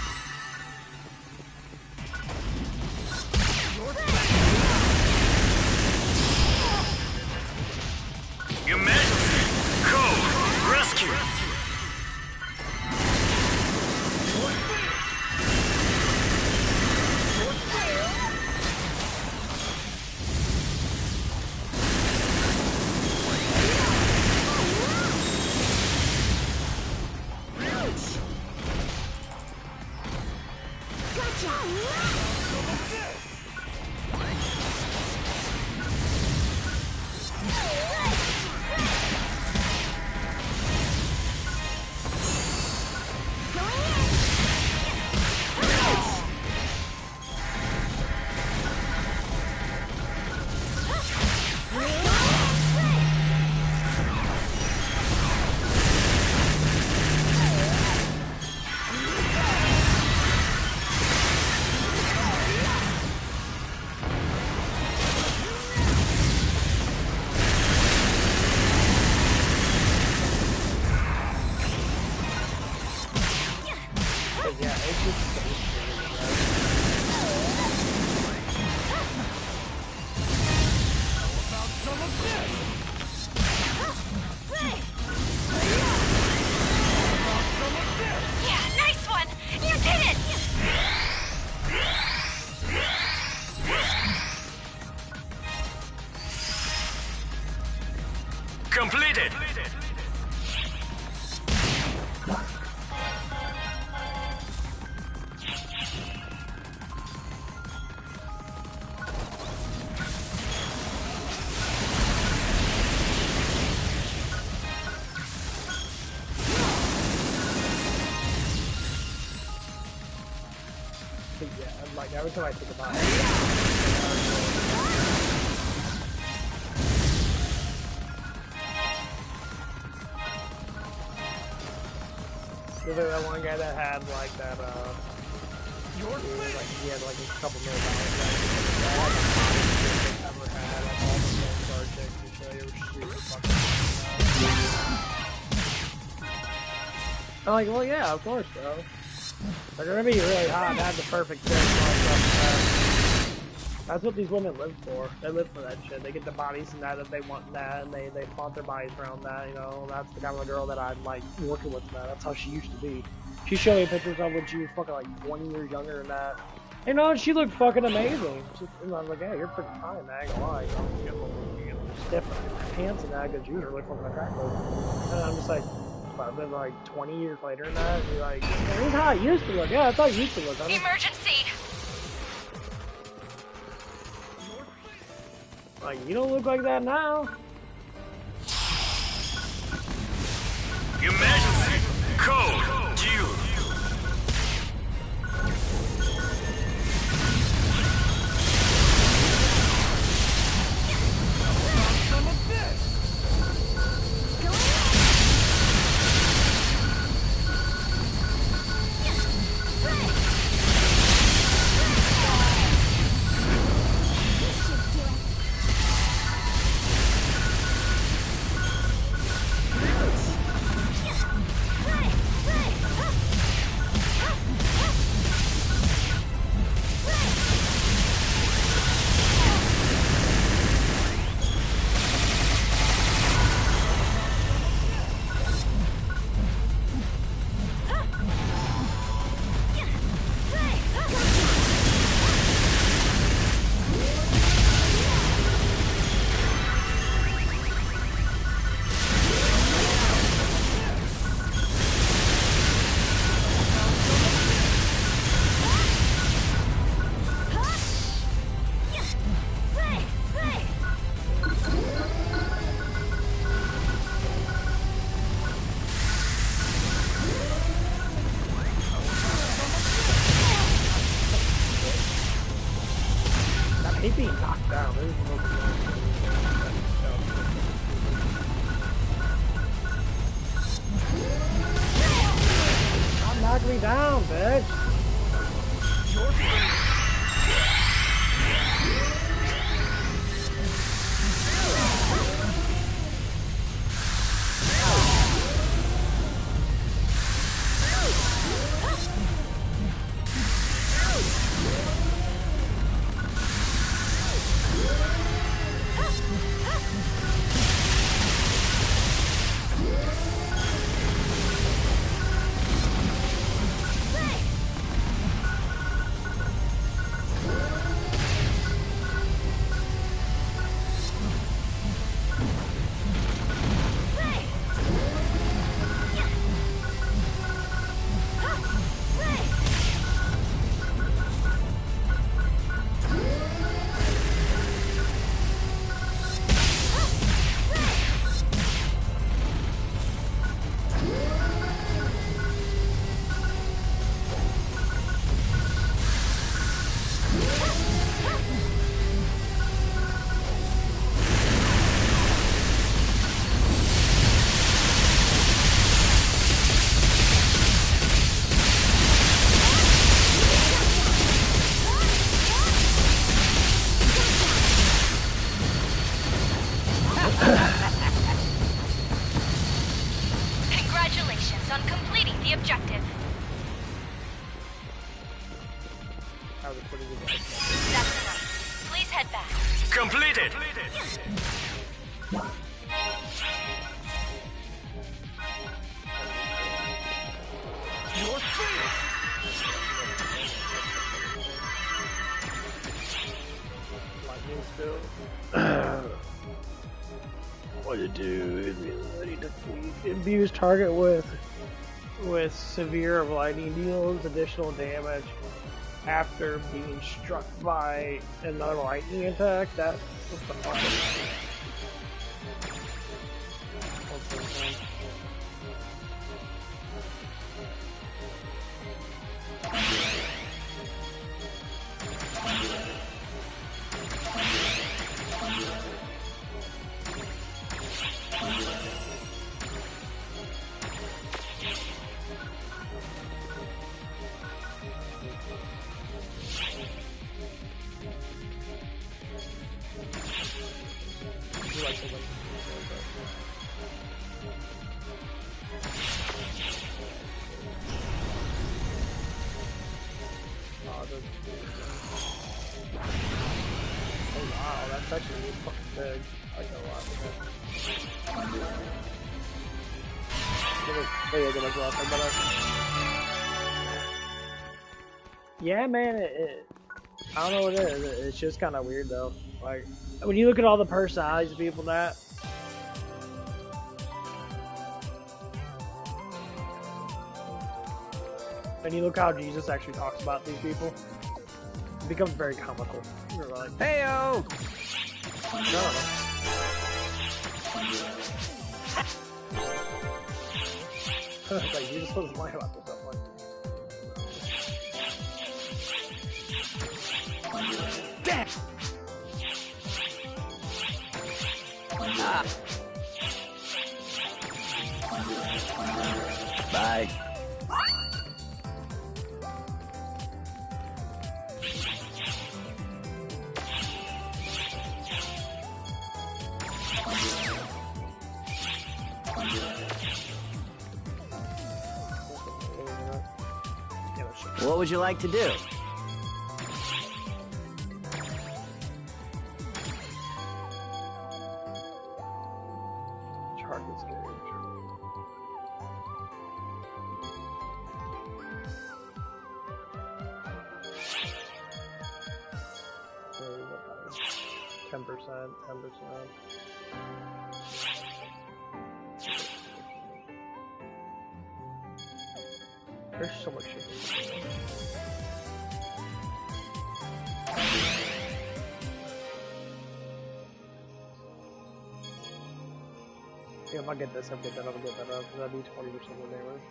Completed. Yeah, like every time I think about it. So there that one guy that had like that he had like a couple $1 million ever had like all the film star chicks and shit. They were super fucking I'm like, well yeah, of course bro. They're gonna be really hot and have the perfect fit and all stuff like that. That's what these women live for. They live for that shit. They get the bodies and that they want that, and they flaunt their bodies around that, you know. That's the kind of girl that I'm like working with that. That's how she used to be. She showed me pictures of when she was fucking like 20 years younger than that. You know, she looked fucking amazing. And I was like, hey, you're pretty fine, man. I ain't gonna lie. You know, you get a little stiff in your pants and that because you really fucking attractive. And I'm just like, but then like 20 years later and that, and you're like, this is how it used to look. Yeah, that's how it used to look. Emergency! Like, you don't look like that now. Emergency. Code due. He's being knocked down. There's no Stop knocking me down, bitch. Congratulations on completing the objective. That was a pretty good one. That's enough. Please head back. Completed. Your finish. Like, What to do? Abuse target with severe lightning deals additional damage after being struck by another lightning attack. What the fuck is that? What's this one? Oh wow, that's actually really fucking big. I like that a lot. Yeah, man, I don't know what it is. It's just kind of weird though. Like, when you look at all the personalities of people that. And you look how Jesus actually talks about these people, it becomes very comical. You're like, Heyo! No. It's like, Jesus was lying about this stuff. Like, Damn! Ah. Bye. What would you like to do? Target's gauge. So, 10%, 10%. There's so much shit. Yeah, if I get this, I'll get that up, That'd be 20% of damage.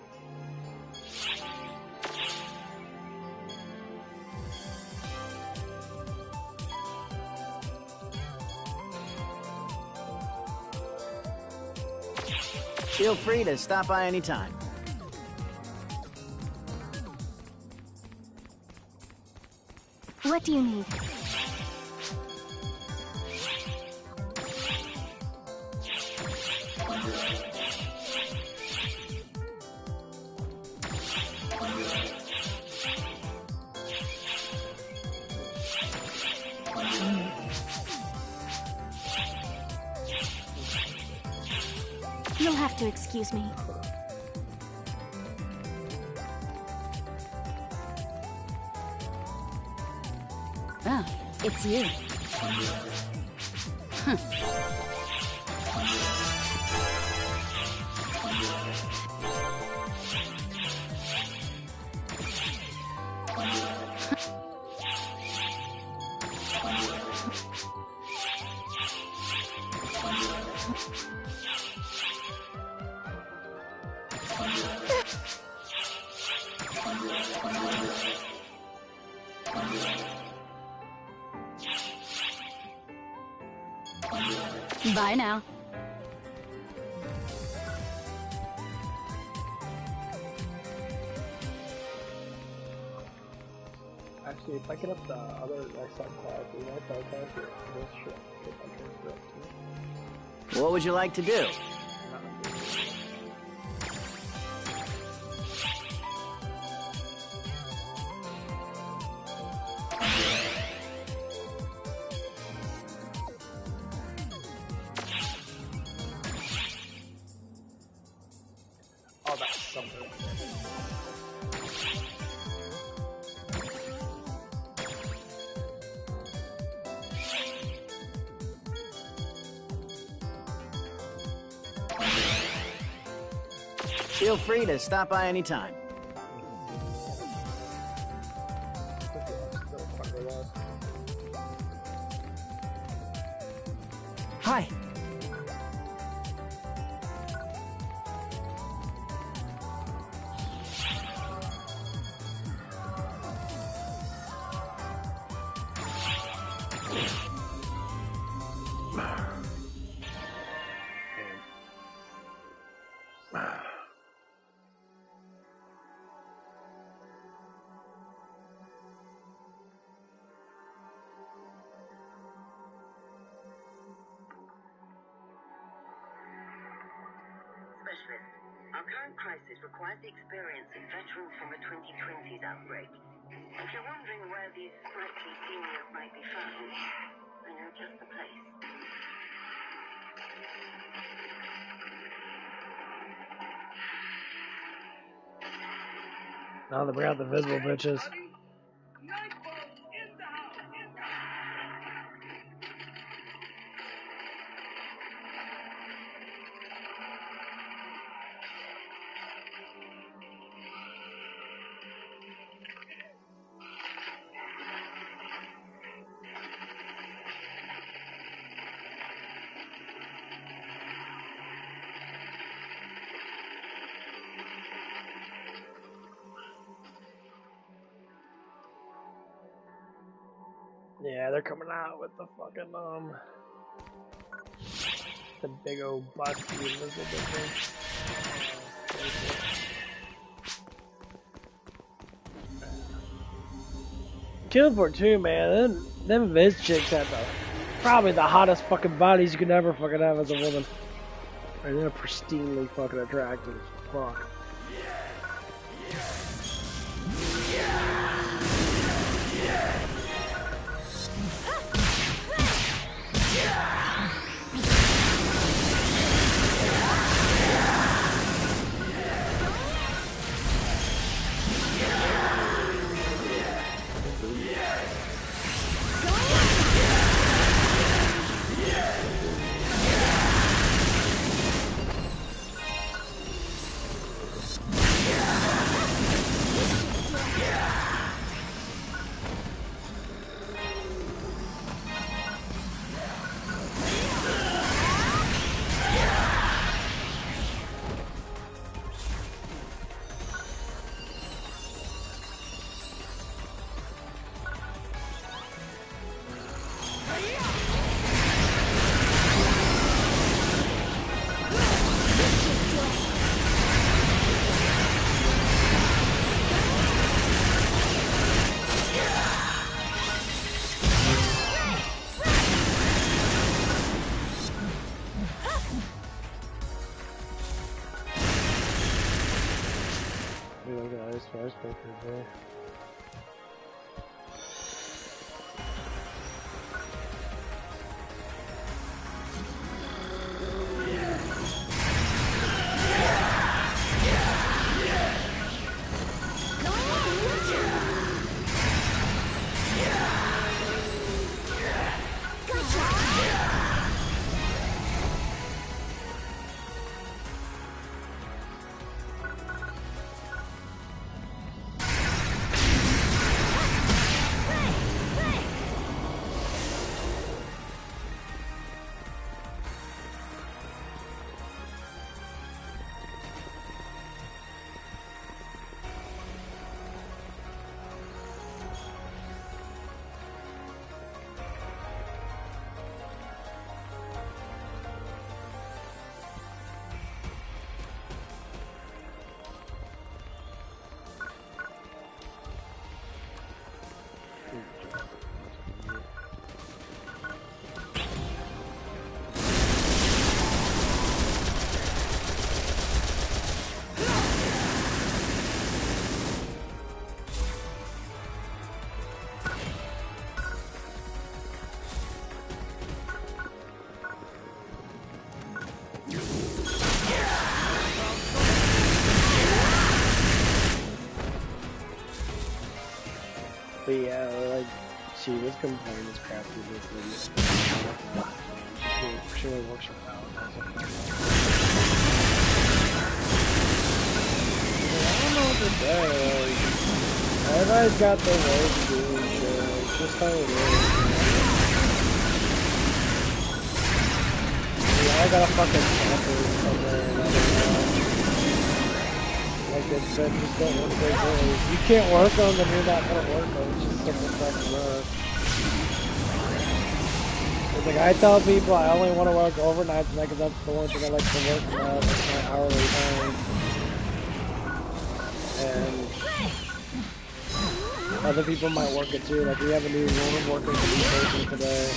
Feel free to stop by anytime. What do you need? You'll have to excuse me. Ah, it's you. Bye now. Actually, if I get up the other subclass, this shit. What would you like to do? Oh, that's something. Feel free to stop by anytime. Hi. Specialist, our current crisis requires the experience of veterans from the 2020s outbreak. If you're wondering where these sprightly seniors might be found, I know just the place. Now that we got the visible bitches. Yeah, they're coming out with the fucking the big old busty invisible bitches. Killed for too, man. Them Viz chicks have probably the hottest fucking bodies you could ever fucking have as a woman. And they're pristinely fucking attractive as fuck. But yeah, like, see, this complaint is crafty this lady. She really works her out. say, everybody's got their way of doing shit. It's just how it is. We all got a fucking camper somewhere or another. Like it said, just don't work their days. You can't work on them, you're not gonna work on them. It's just simple fucking work. It's like I tell people I only want to work overnight tonight because that's the only thing I like to work now. That's my hourly time. And other people might work it too. Like we have a new woman working for this person today.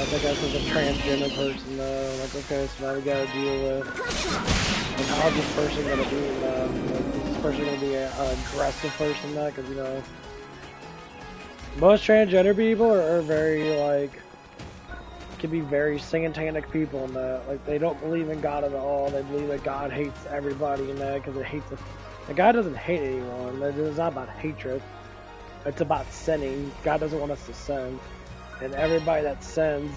I think that's a transgender person though. Like okay, so now we gotta deal with like how's this person gonna be? Like, is this person gonna be an aggressive person now? Because you know, most transgender people are very like. Can be very satanic people in that. Like they don't believe in God at all. They believe that God hates everybody in that because it hates the God doesn't hate anyone. It's not about hatred. It's about sinning. God doesn't want us to sin, and everybody that sins,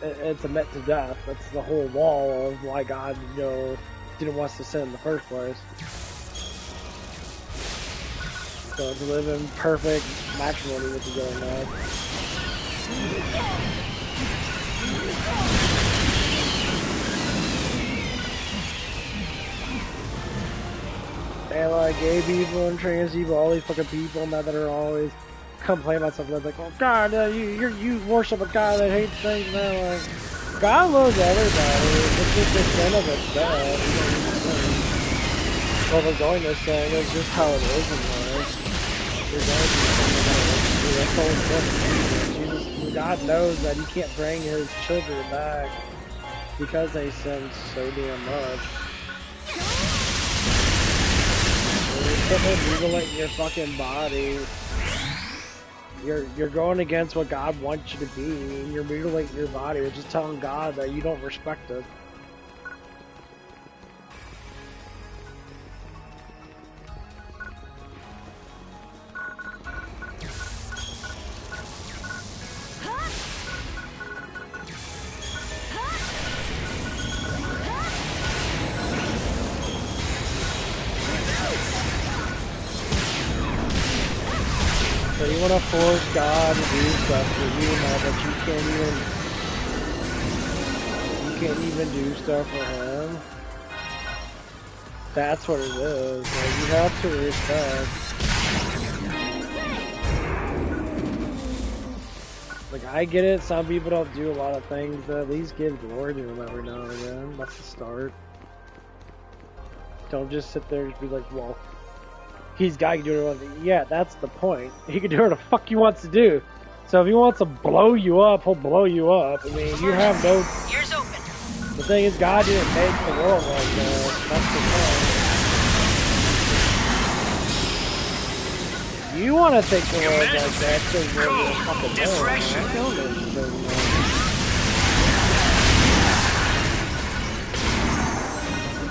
it's a met to death. That's the whole wall of why God, you know, didn't want us to sin in the first place. So to live in perfect matrimony with each other now. And like gay people and trans people, all these fucking people now that are always complaining about something that's like, oh God, you worship a God that hates things now. Like, God loves everybody. It's just a sin of itself. What we're going to say is just how it is in life. You're going to be something that that's Jesus, God knows that He can't bring His children back because they sin so damn much. When you're mutilating your fucking body, you're going against what God wants you to be, and you're mutilating your body. You're just telling God that you don't respect it. So you want to force God to do stuff for you now, but you can't even do stuff for Him. That's what it is. Like, you have to respect. Like I get it. Some people don't do a lot of things, but at least give glory to Him every now and again. That's the start. Don't just sit there and be like, well. He's got to do it. Yeah, that's the point. He can do what the fuck he wants to do. So if he wants to blow you up, he'll blow you up. I mean, you have no. Ears open. The thing is, God didn't make the world like that. That's the point. You want to think the world's like that because you're a fucking Distraction.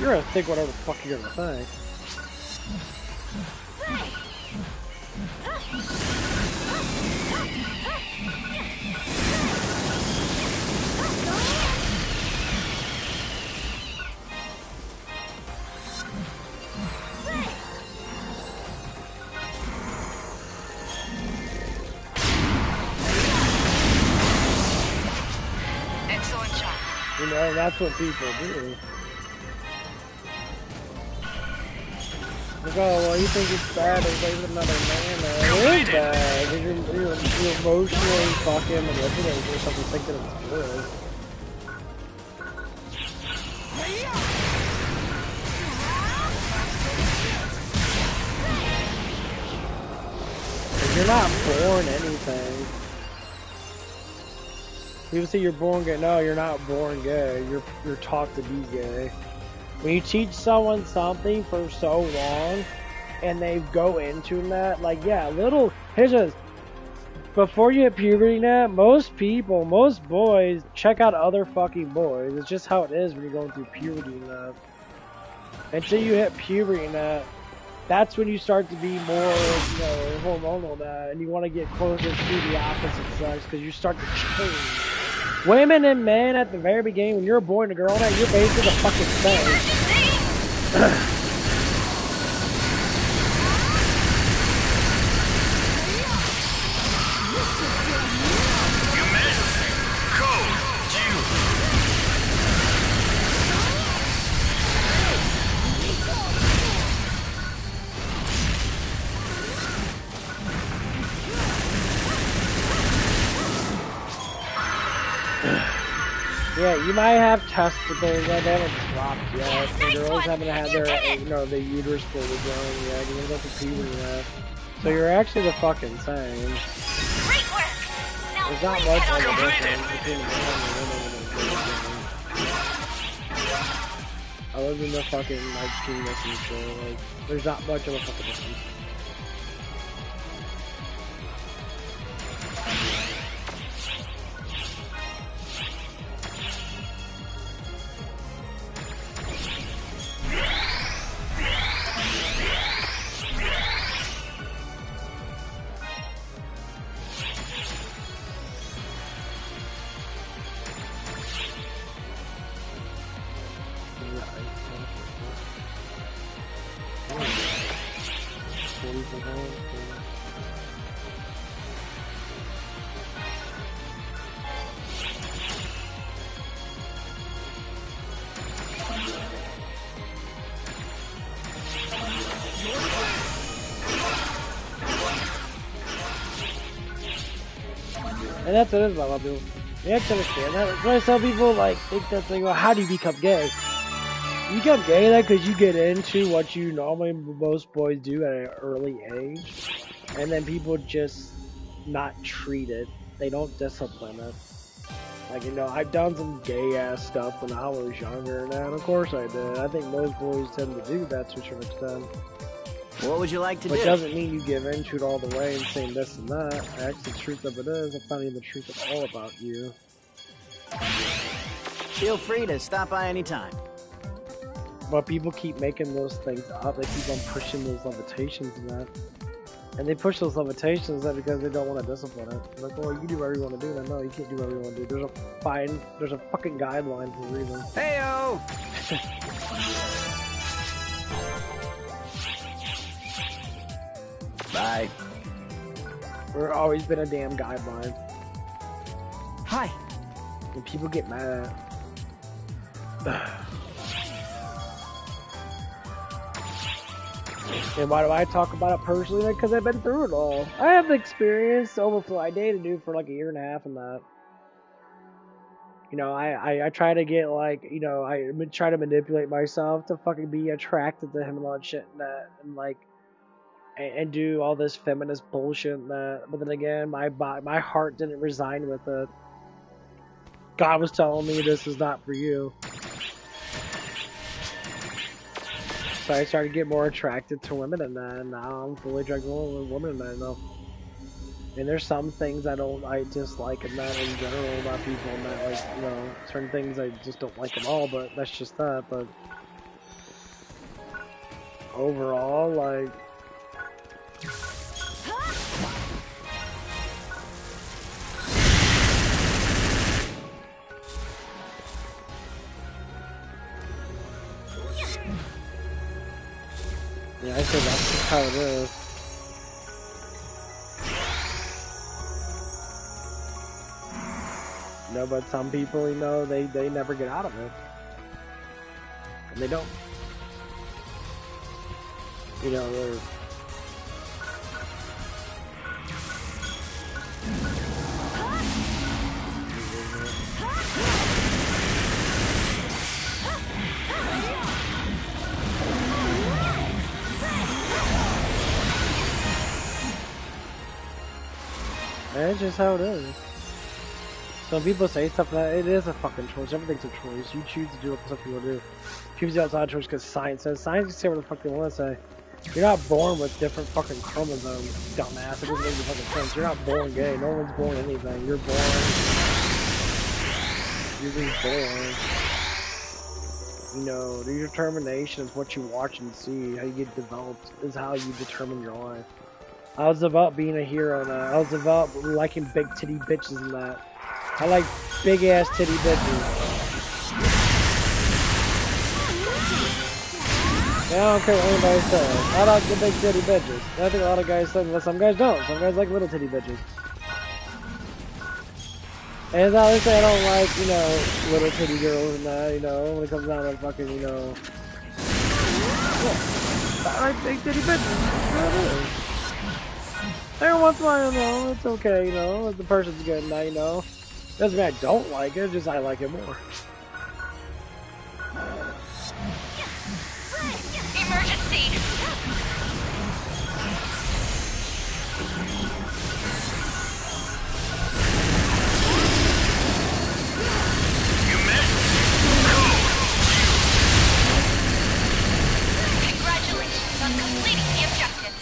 You're gonna think whatever the fuck you're gonna think. Excellent shot. You know, that's what people do. Like, oh, well, you think it's bad to raise another man? It is bad. You're emotionally fucking manipulating or something, thinking it's good. You're not born anything. People say you're born gay. No, you're not born gay. You're taught to be gay. When you teach someone something for so long, and they go into that, like, yeah, here's just, before you hit puberty now, most boys, check out other fucking boys. It's just how it is when you're going through puberty and that. Until you hit puberty and that's when you start to be more, you know, hormonal now, and you want to get closer to the opposite sex, because you start to change. Women and men at the very beginning, when you're a boy and a girl now, you're basically the fucking same. Yeah, you might have testicles that they haven't dropped yet. The girls haven't had their, the uterus fully grown yet. You haven't got the puberty yet. So you're actually the fucking same. Great work! Now There's not please much head on of a over. difference between the man and the woman in the game. Other than the fucking, like, penis and shit, like, there's not much of a fucking difference. And that's what it is about a lot of people. You have to understand that. That's why some people like think that they go, how do you become gay? You become gay that because you get into what you normally most boys do at an early age, and then people just not treat it. They don't discipline it. Like, I've done some gay ass stuff when I was younger, and of course I did. I think most boys tend to do that to a certain extent. What would you like to do? But doesn't mean you give into it all the way and saying this and that. Actually, the truth of it is, it's not even the truth at all about you. Feel free to stop by anytime. But people keep making those things up. They keep on pushing those limitations and that. And they push those limitations that because they don't want to discipline it. Like, well, you can do whatever you want to do. No, you can't do whatever you want to do. There's a fucking guideline for a reason. Heyo! Bye. There's always been a damn guideline. Hi. And people get mad. And why do I talk about it personally? Because I've been through it all. I have the experience. Overflow. I dated a dude for like a year and a half and that. I try to get like, I try to manipulate myself to fucking be attracted to him and all that shit and that. And like, and do all this feminist bullshit and that. But then again, my heart didn't resign with it. God was telling me this is not for you. So I started to get more attracted to women and that, and now I'm fully attracted to women and that, And there's some things I dislike in that in general about people and that, like, certain things I just don't like them all, but that's just that, but overall, like, yeah, I said that's just how it is. But some people, they never get out of it. And they don't. They're... That's just how it is. So people say stuff like that, it is a fucking choice. Everything's a choice. You choose to do what the fuck you want to do. People do outside choice because science says. Science can say what the fuck they want to say. You're not born with different fucking chromosomes, dumbass. It doesn't make any fucking sense. You're not born gay. No one's born anything. You're born. You're just born. Your determination is what you watch and see. How you get developed is how you determine your life. I was about being a hero and I was about liking big titty bitches and that. I like big ass titty bitches. I don't care what anybody says. I like the big titty bitches. I think a lot of guys say that. Some guys don't. Some guys like little titty bitches. And as I always say, I don't like, little titty girls and that, when it comes down to fucking, I like big titty bitches. That's what it is. Every once in a while, it's okay, if the person's good and that, Doesn't mean I don't like it, just I like it more. Emergency! You missed. Congratulations on completing the objective.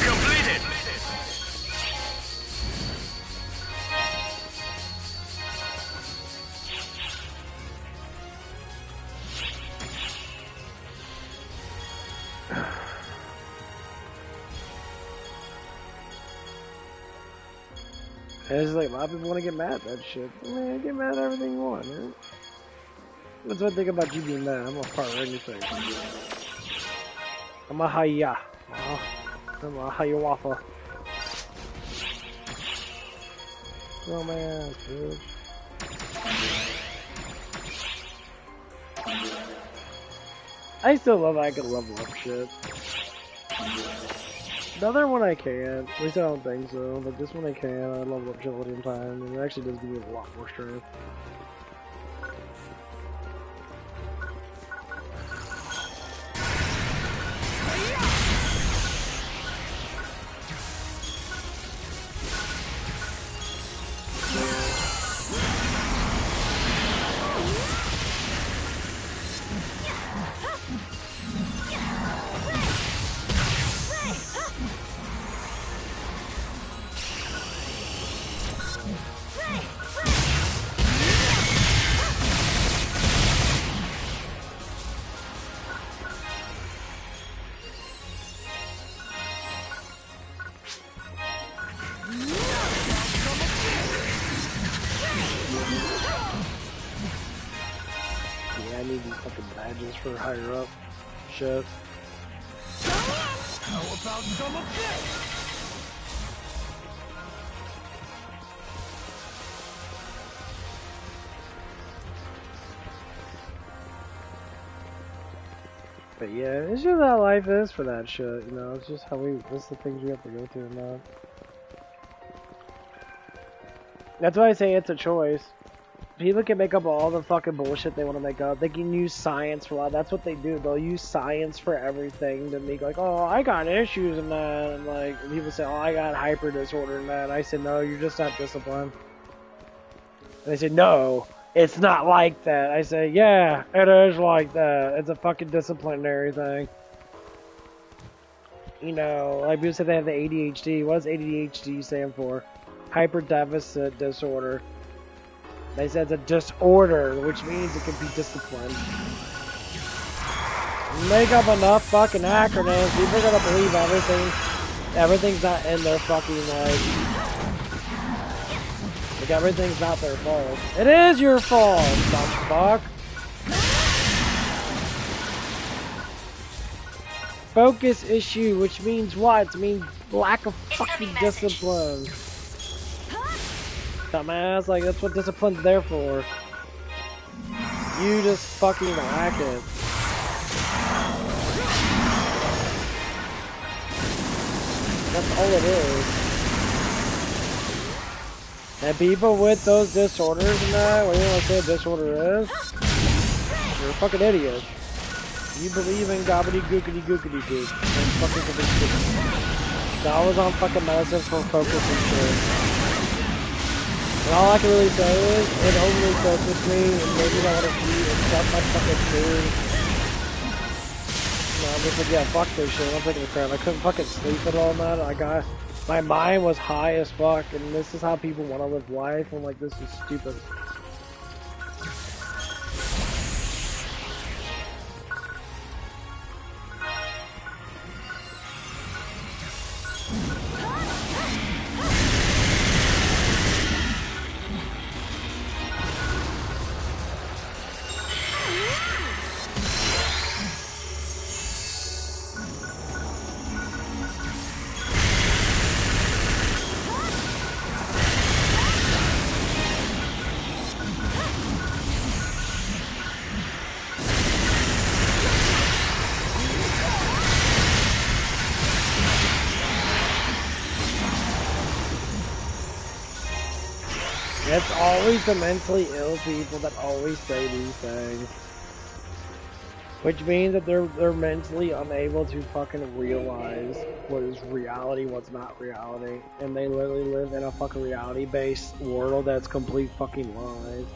Completed. And it's like, a lot of people want to get mad at that shit. I mean, get mad at everything you want, man. That's what I think about you being mad. I'm gonna fart right in your face. I'm a hiya. I'm a hiya waffle. Oh man, dude. I still love I can level up shit. The other one I can't. At least I don't think so. But this one I can. I level up shit all the time. And it actually does give me a lot more strength. For higher up shit. How about some of this? But yeah, it's just how life is for that shit, you know, it's just how it's the things we have to go through now. That's why I say it's a choice. People can make up all the fucking bullshit they want to make up. They can use science for a lot. That's what they do. They'll use science for everything to make like, oh, I got issues in that. And like, people say, oh, I got hyper disorder in that. And I said, no, you're just not disciplined. And they say, no, it's not like that. I say, yeah, it is like that. It's a fucking disciplinary thing. You know, like people say they have the ADHD. What does ADHD stand for? Hyper deficit disorder. They said it's a disorder, which means it can be disciplined. Make up enough fucking acronyms, people are gonna believe everything's not in their fucking like everything's not their fault. It is your fault, dumb fuck. Focus issue, which means what? It means lack of fucking discipline. Dumbass, like that's what discipline's there for. You just fucking lack it. That's all it is. And people with those disorders and that, what do you want to say a disorder is? You're a fucking idiot. You believe in gobbity-gookity gookity gook. And fucking gook. I was on fucking medicine for focus and shit. And all I can really say is, it overly focused me and made me not want to eat and stuff my fucking food. You know, I'm just like, yeah, fuck this shit. I'm taking a crap. I couldn't fucking sleep at all night. My mind was high as fuck, and this is how people want to live life. I'm like, this is stupid. It's always the mentally ill people that always say these things. Which means that they're mentally unable to fucking realize what is reality, what's not reality. And they literally live in a fucking reality-based world that's complete fucking lies.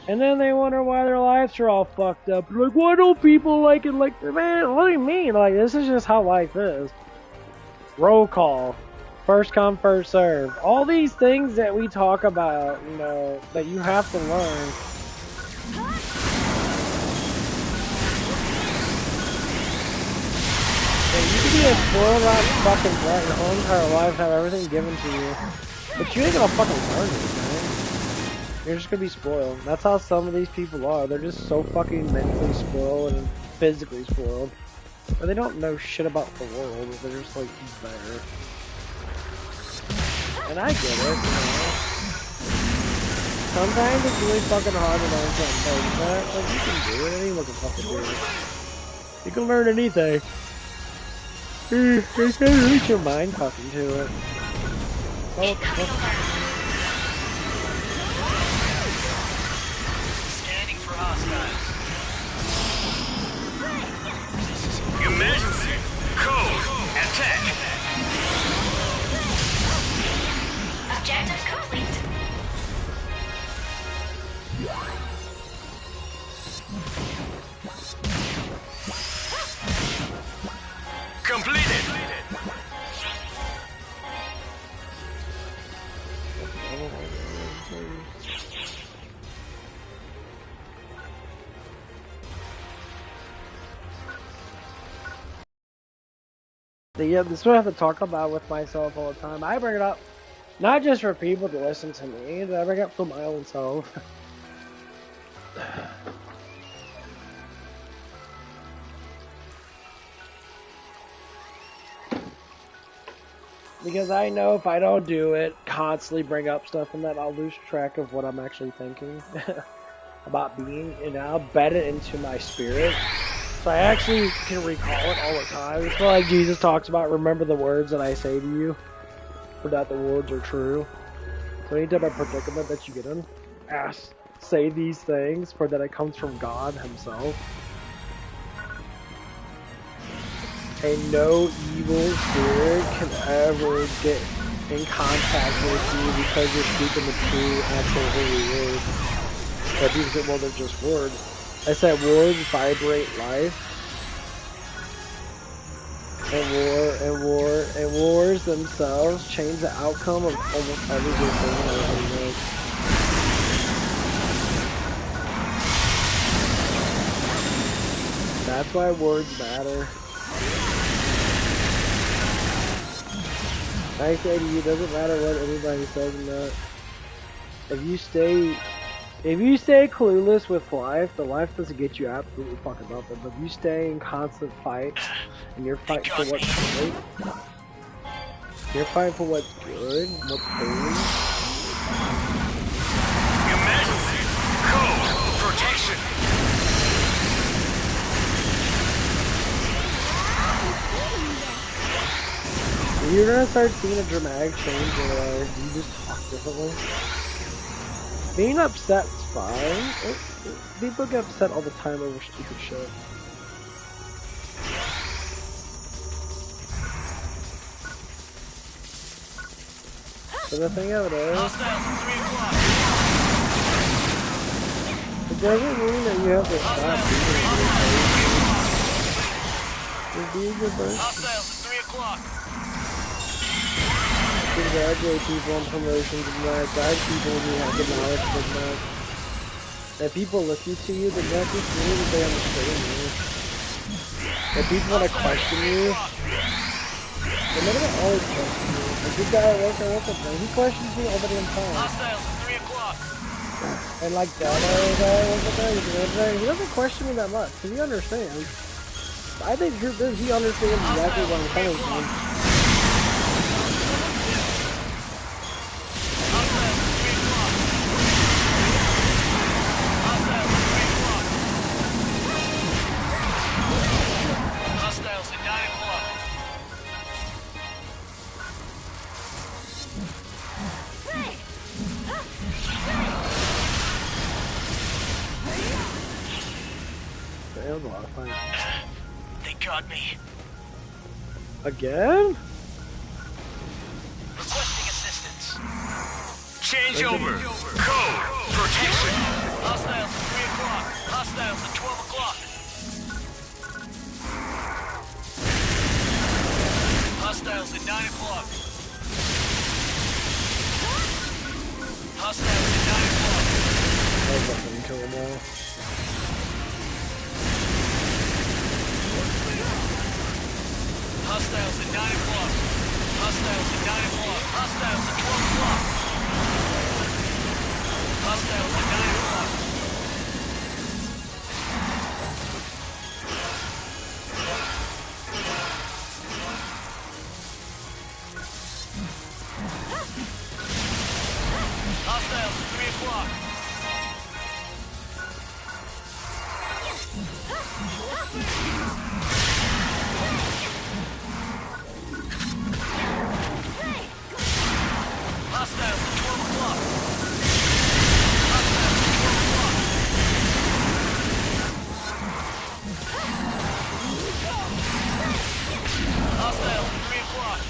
And then they wonder why their lives are all fucked up. They're like, why don't people like it like that? Man, what do you mean? Like, this is just how life is. Roll call. First come, first serve. All these things that we talk about, you know, that you have to learn. Yeah, you can be a spoiled rotten fucking brat your whole entire life, have everything given to you. But you ain't gonna fucking learn anything. You're just gonna be spoiled. That's how some of these people are. They're just so fucking mentally spoiled and physically spoiled. But they don't know shit about the world. They're just like there. And I get it, you know. Sometimes it's really fucking hard to learn something, but like you can do it. Anyone can fucking do it. You can learn anything. You can reach your mind fucking to it. Oh, Scanning for hostiles. Emergency. Code. Attack. Objective complete. Completed. Yeah, this is what I have to talk about with myself all the time. I bring it up not just for people to listen to me, but I bring it up for my own self. Because I know if I don't do it, constantly bring up stuff and that, I'll lose track of what I'm actually thinking about being, and I'll bed it into my spirit. So I actually can recall it all the time. It's like Jesus talks about, remember the words that I say to you, for that the words are true. So anytime a predicament that you get in, say these things, for that it comes from God himself. And no evil spirit can ever get in contact with you because you're speaking the true, actual, holy words. And people say, well, they're just words. I said words vibrate life. And wars themselves change the outcome of almost every decision everybody makes. That's why words matter. I say to you, it doesn't matter what anybody says in that. If you stay clueless with life, the life doesn't get you absolutely fucking nothing. But if you stay in constant fight, and you're fighting for what's right, you're fighting for what's good, what's holy. Emergency. Code. Protection. You're gonna start seeing a dramatic change in your life. You just talk differently. Being upset's fine. People get upset all the time over stupid shit. But the thing of it is, it doesn't mean that you have to stop being a good person. Just be a good person. Hostiles at 3 o'clock. Congratulate people on promotions and that. Guide people when you have the knowledge of that. If people listen to you, then that just means that they understand you. If people want to question you, they're not gonna always question you. A good guy at work, I work with him. He questions me all the damn time. Hostiles at 3 o'clock. And like that guy, he doesn't question me that much, because he understands. I think the truth is, he understands exactly what I'm coming from. Hostiles at 9 o'clock. Like, They got me. again? Requesting assistance. Change over. Code. Protection. Hostiles at 3 o'clock. Hostiles at 12 o'clock. Hostiles at 9 o'clock. Hostiles at 9 o'clock. I was not gonna kill them all. Hostiles at 9 o'clock. Hostiles at 9 o'clock. Hostiles at 12 o'clock. Hostiles at 9 o'clock. Hostiles at 3 o'clock. Hostiles at 12 o'clock. Hostiles at 12 o'clock. Hostiles at 3 o'clock.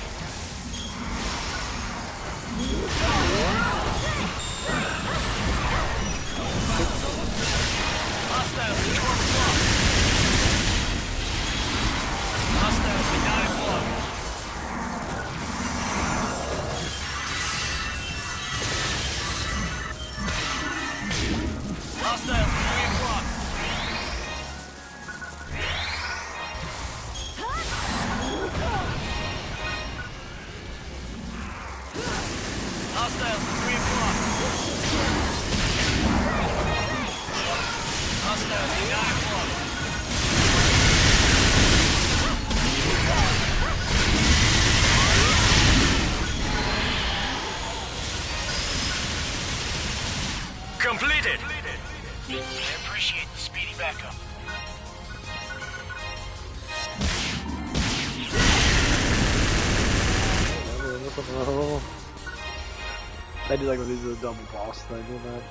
Hostiles at 12 o'clock. Hostiles at 9 o'clock. Hostiles at 3 o'clock. Hostiles at 3 o'clock. Hostiles at 9 o'clock. Completed. I appreciate the speedy backup. I do like when they do the double boss thing with that.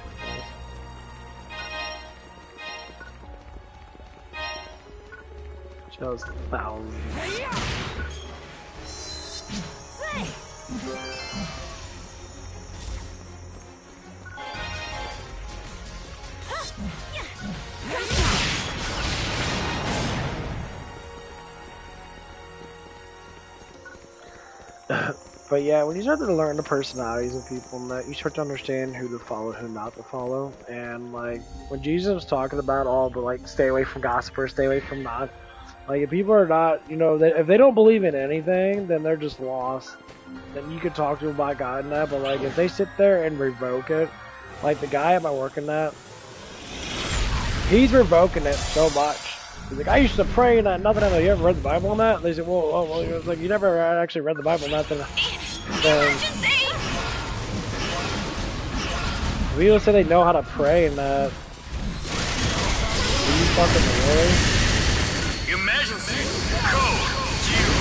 Just thousands. But yeah, when you start to learn the personalities of people and that, you start to understand who to follow, who not to follow. And like when Jesus was talking about all the like stay away from gossipers, stay away from not, like if people are not, you know, if they don't believe in anything, then they're just lost. Then you can talk to them about God and that, but like if they sit there and revoke it, like the guy at my working that, he's revoking it so much. He's like, I used to pray and that, nothing. You ever read the Bible on that? And they said, well, it's like, you never actually read the Bible on that. Then people say they know how to pray and that. Are you fucking really? Emergency. Code. Zero.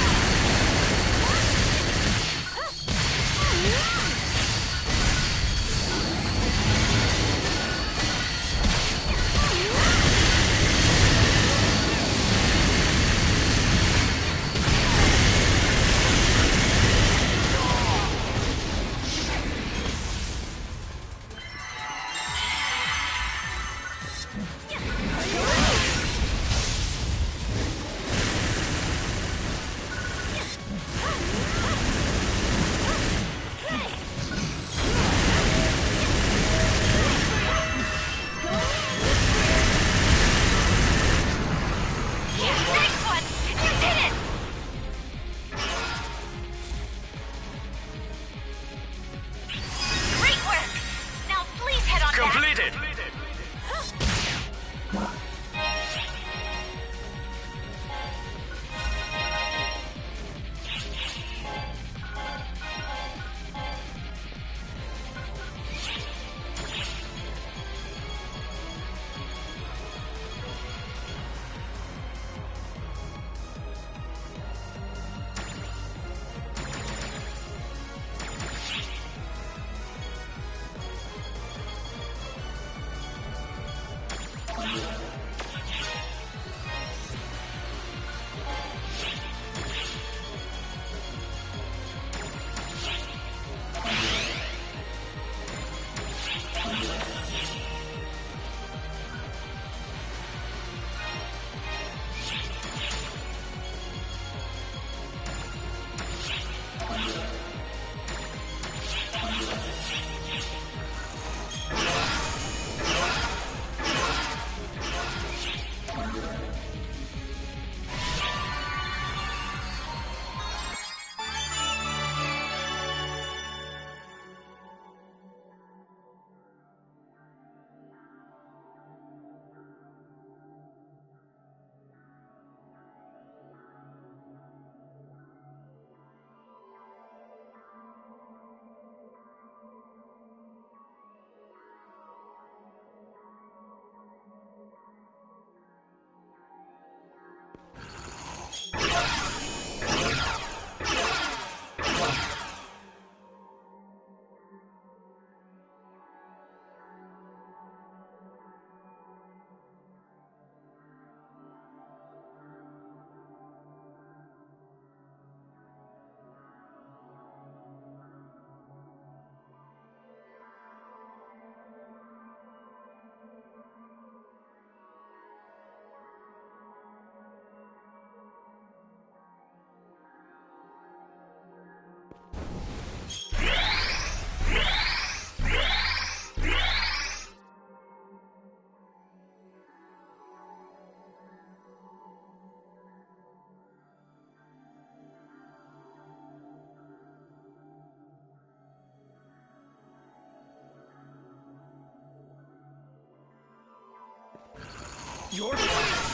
Your turn.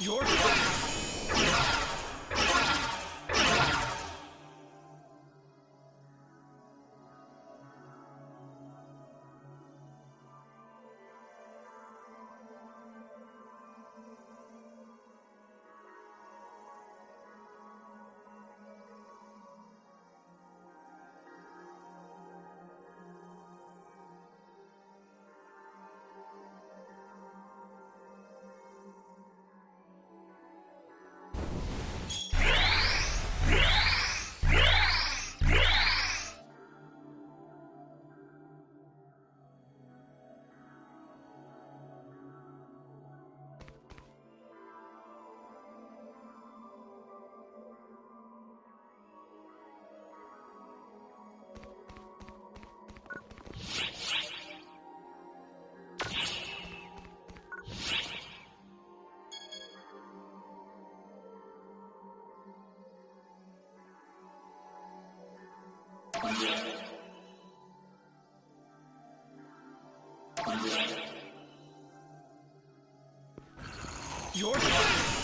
Your turn. Your turn.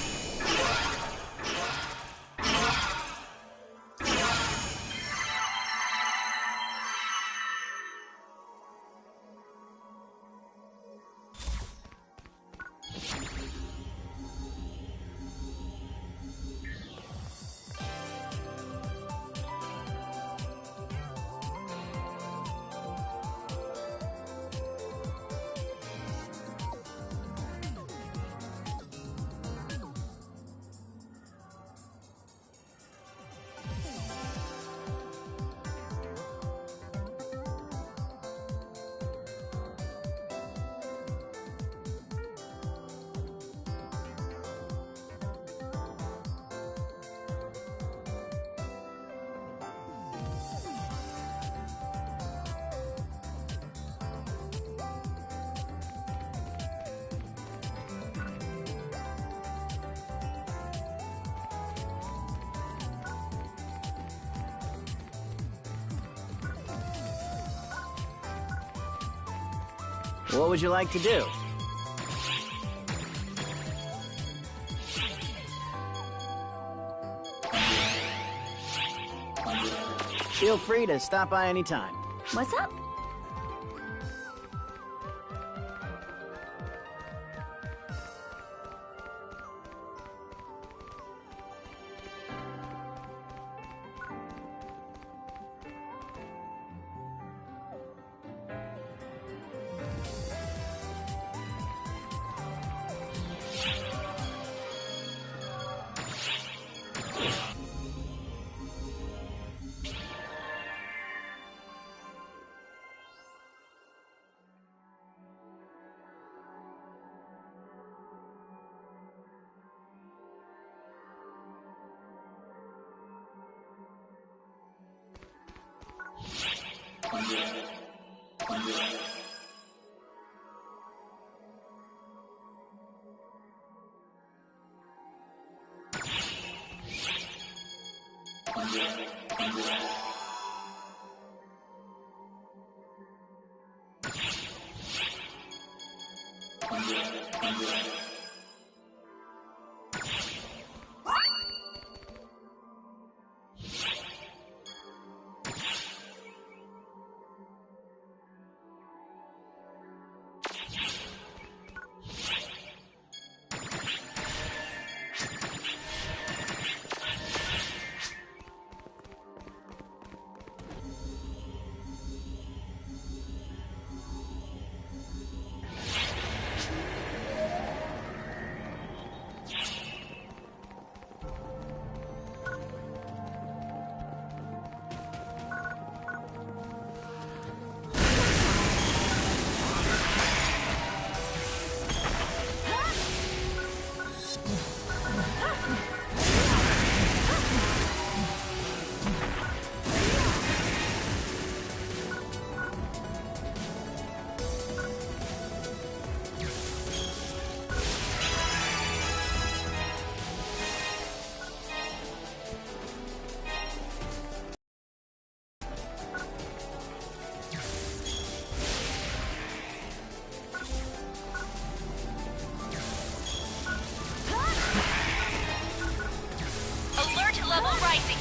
What would you like to do? Feel free to stop by anytime. What's up? Level rising.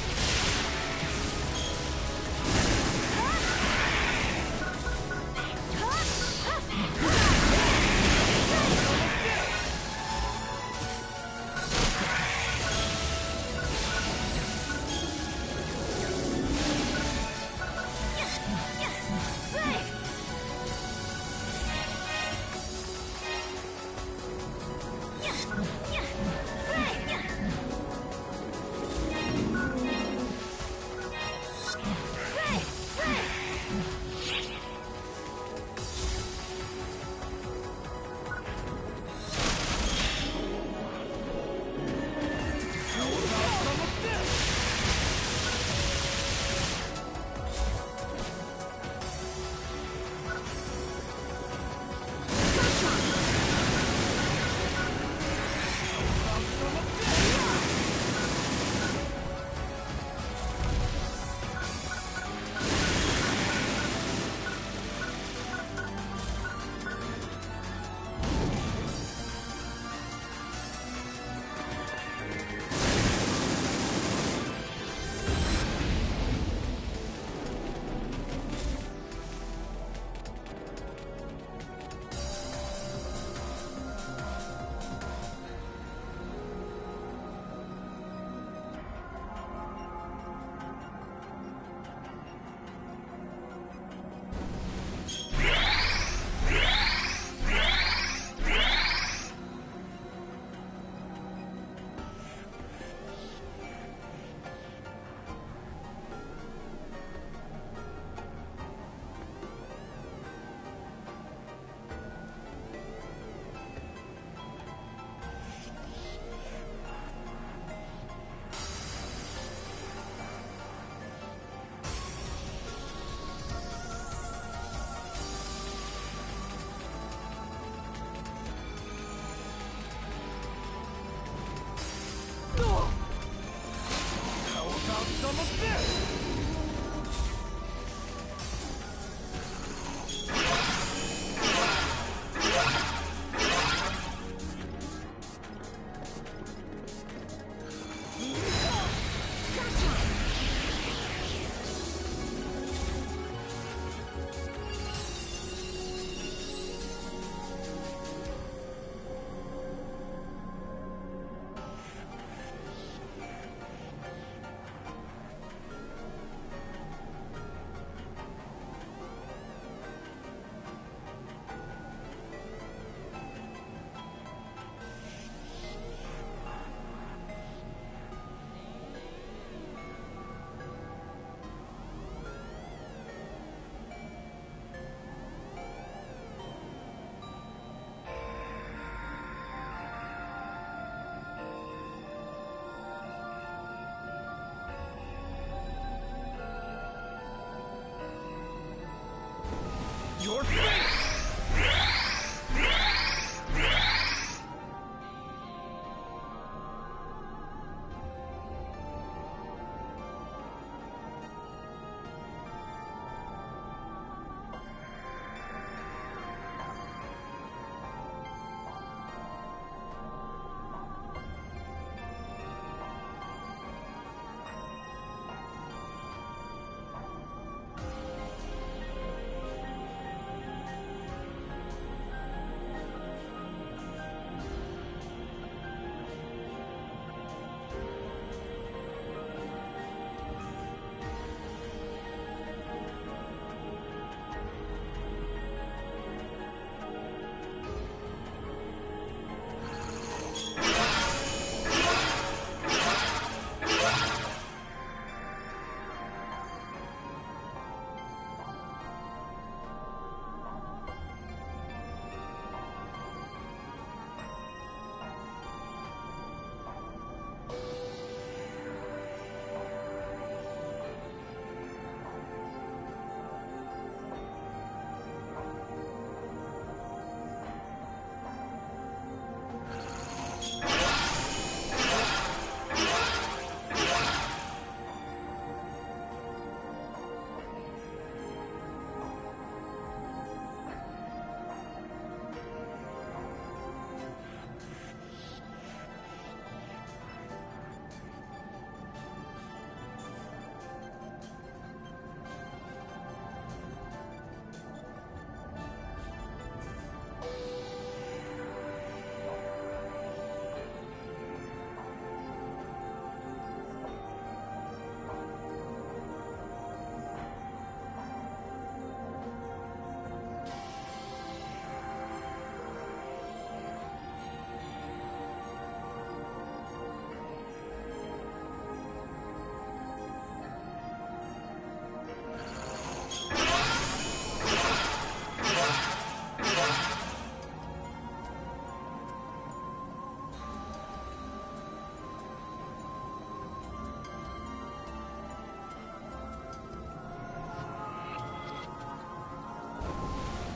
Your face!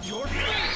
Your face!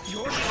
Your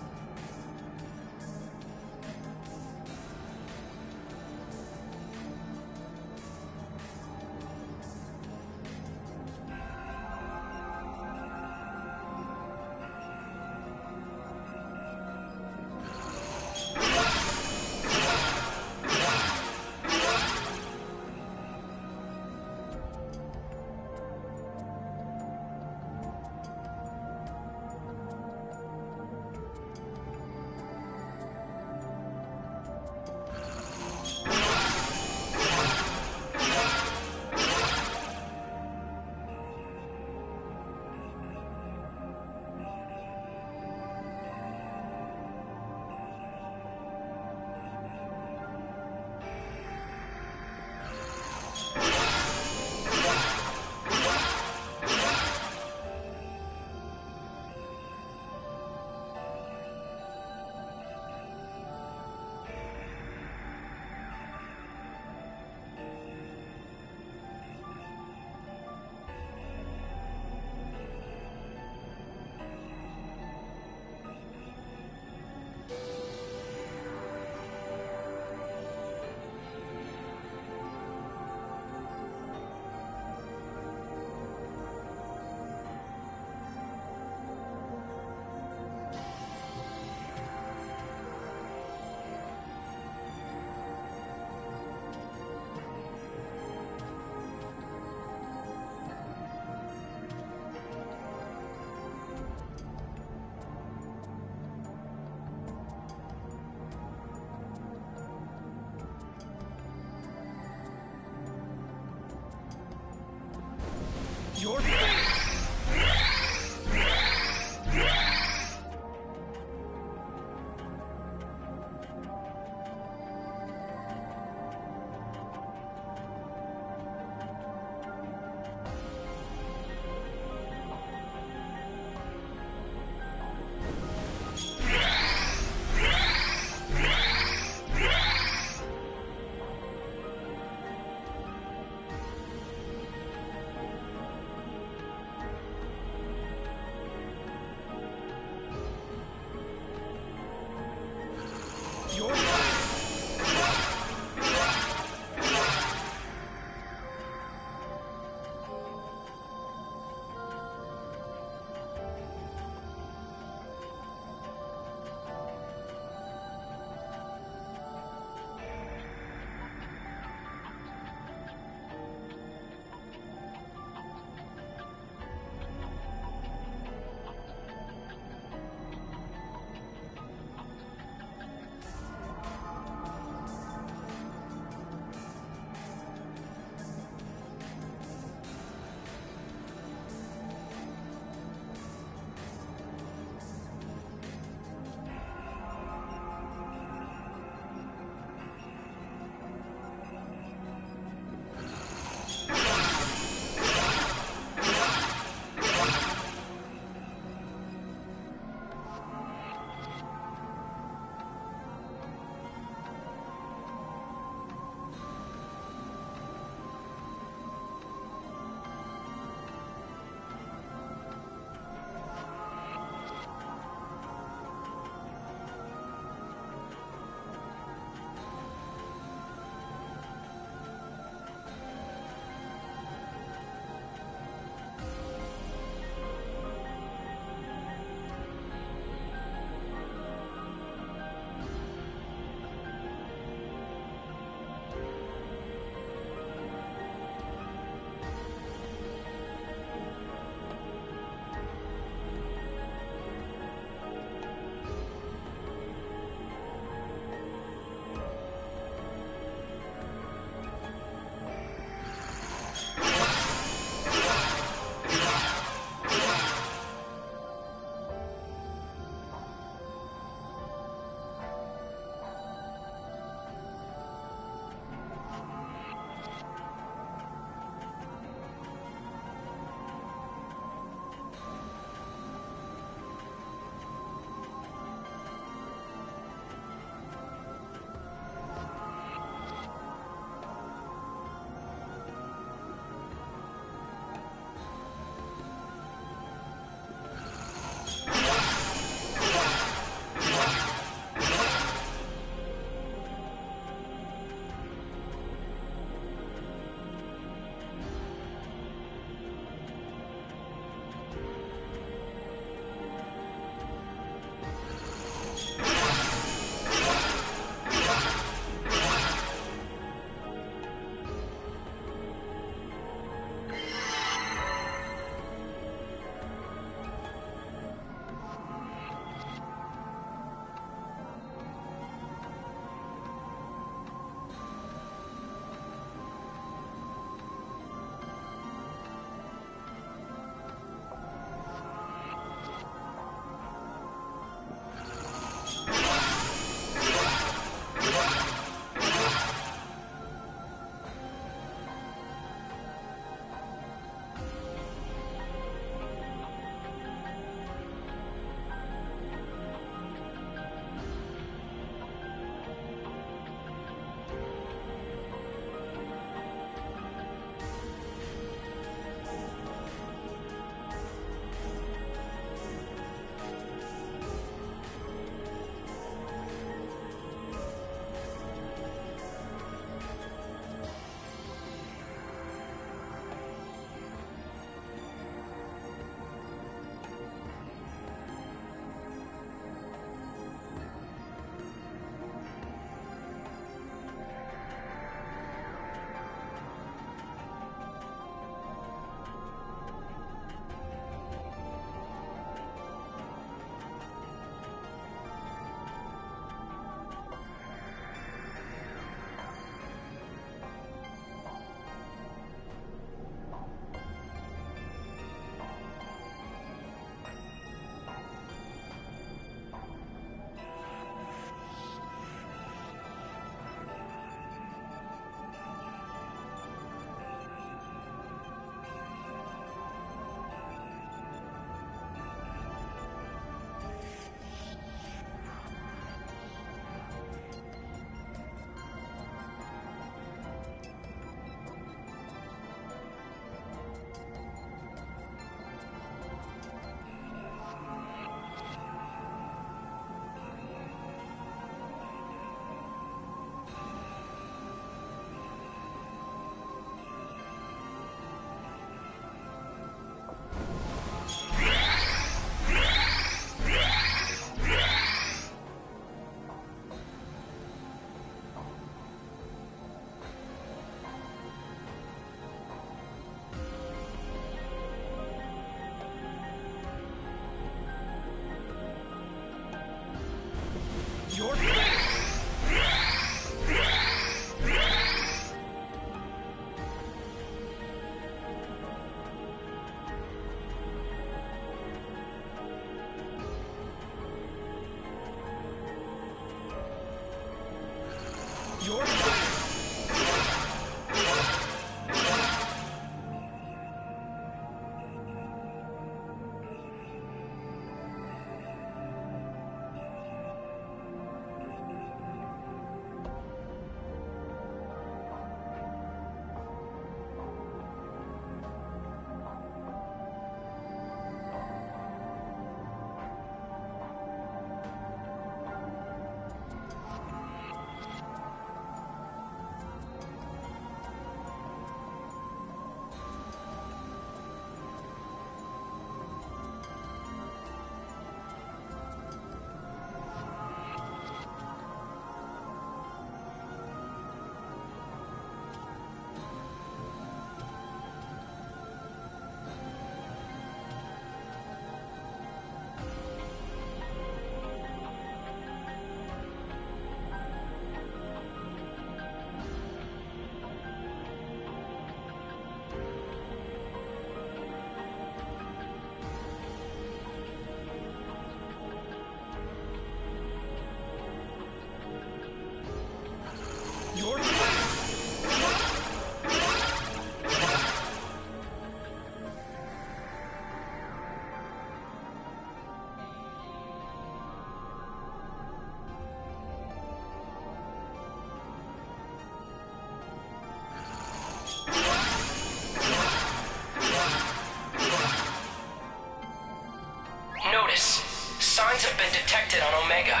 detected on Omega.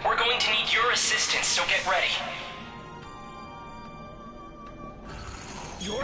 We're going to need your assistance, so get ready. Your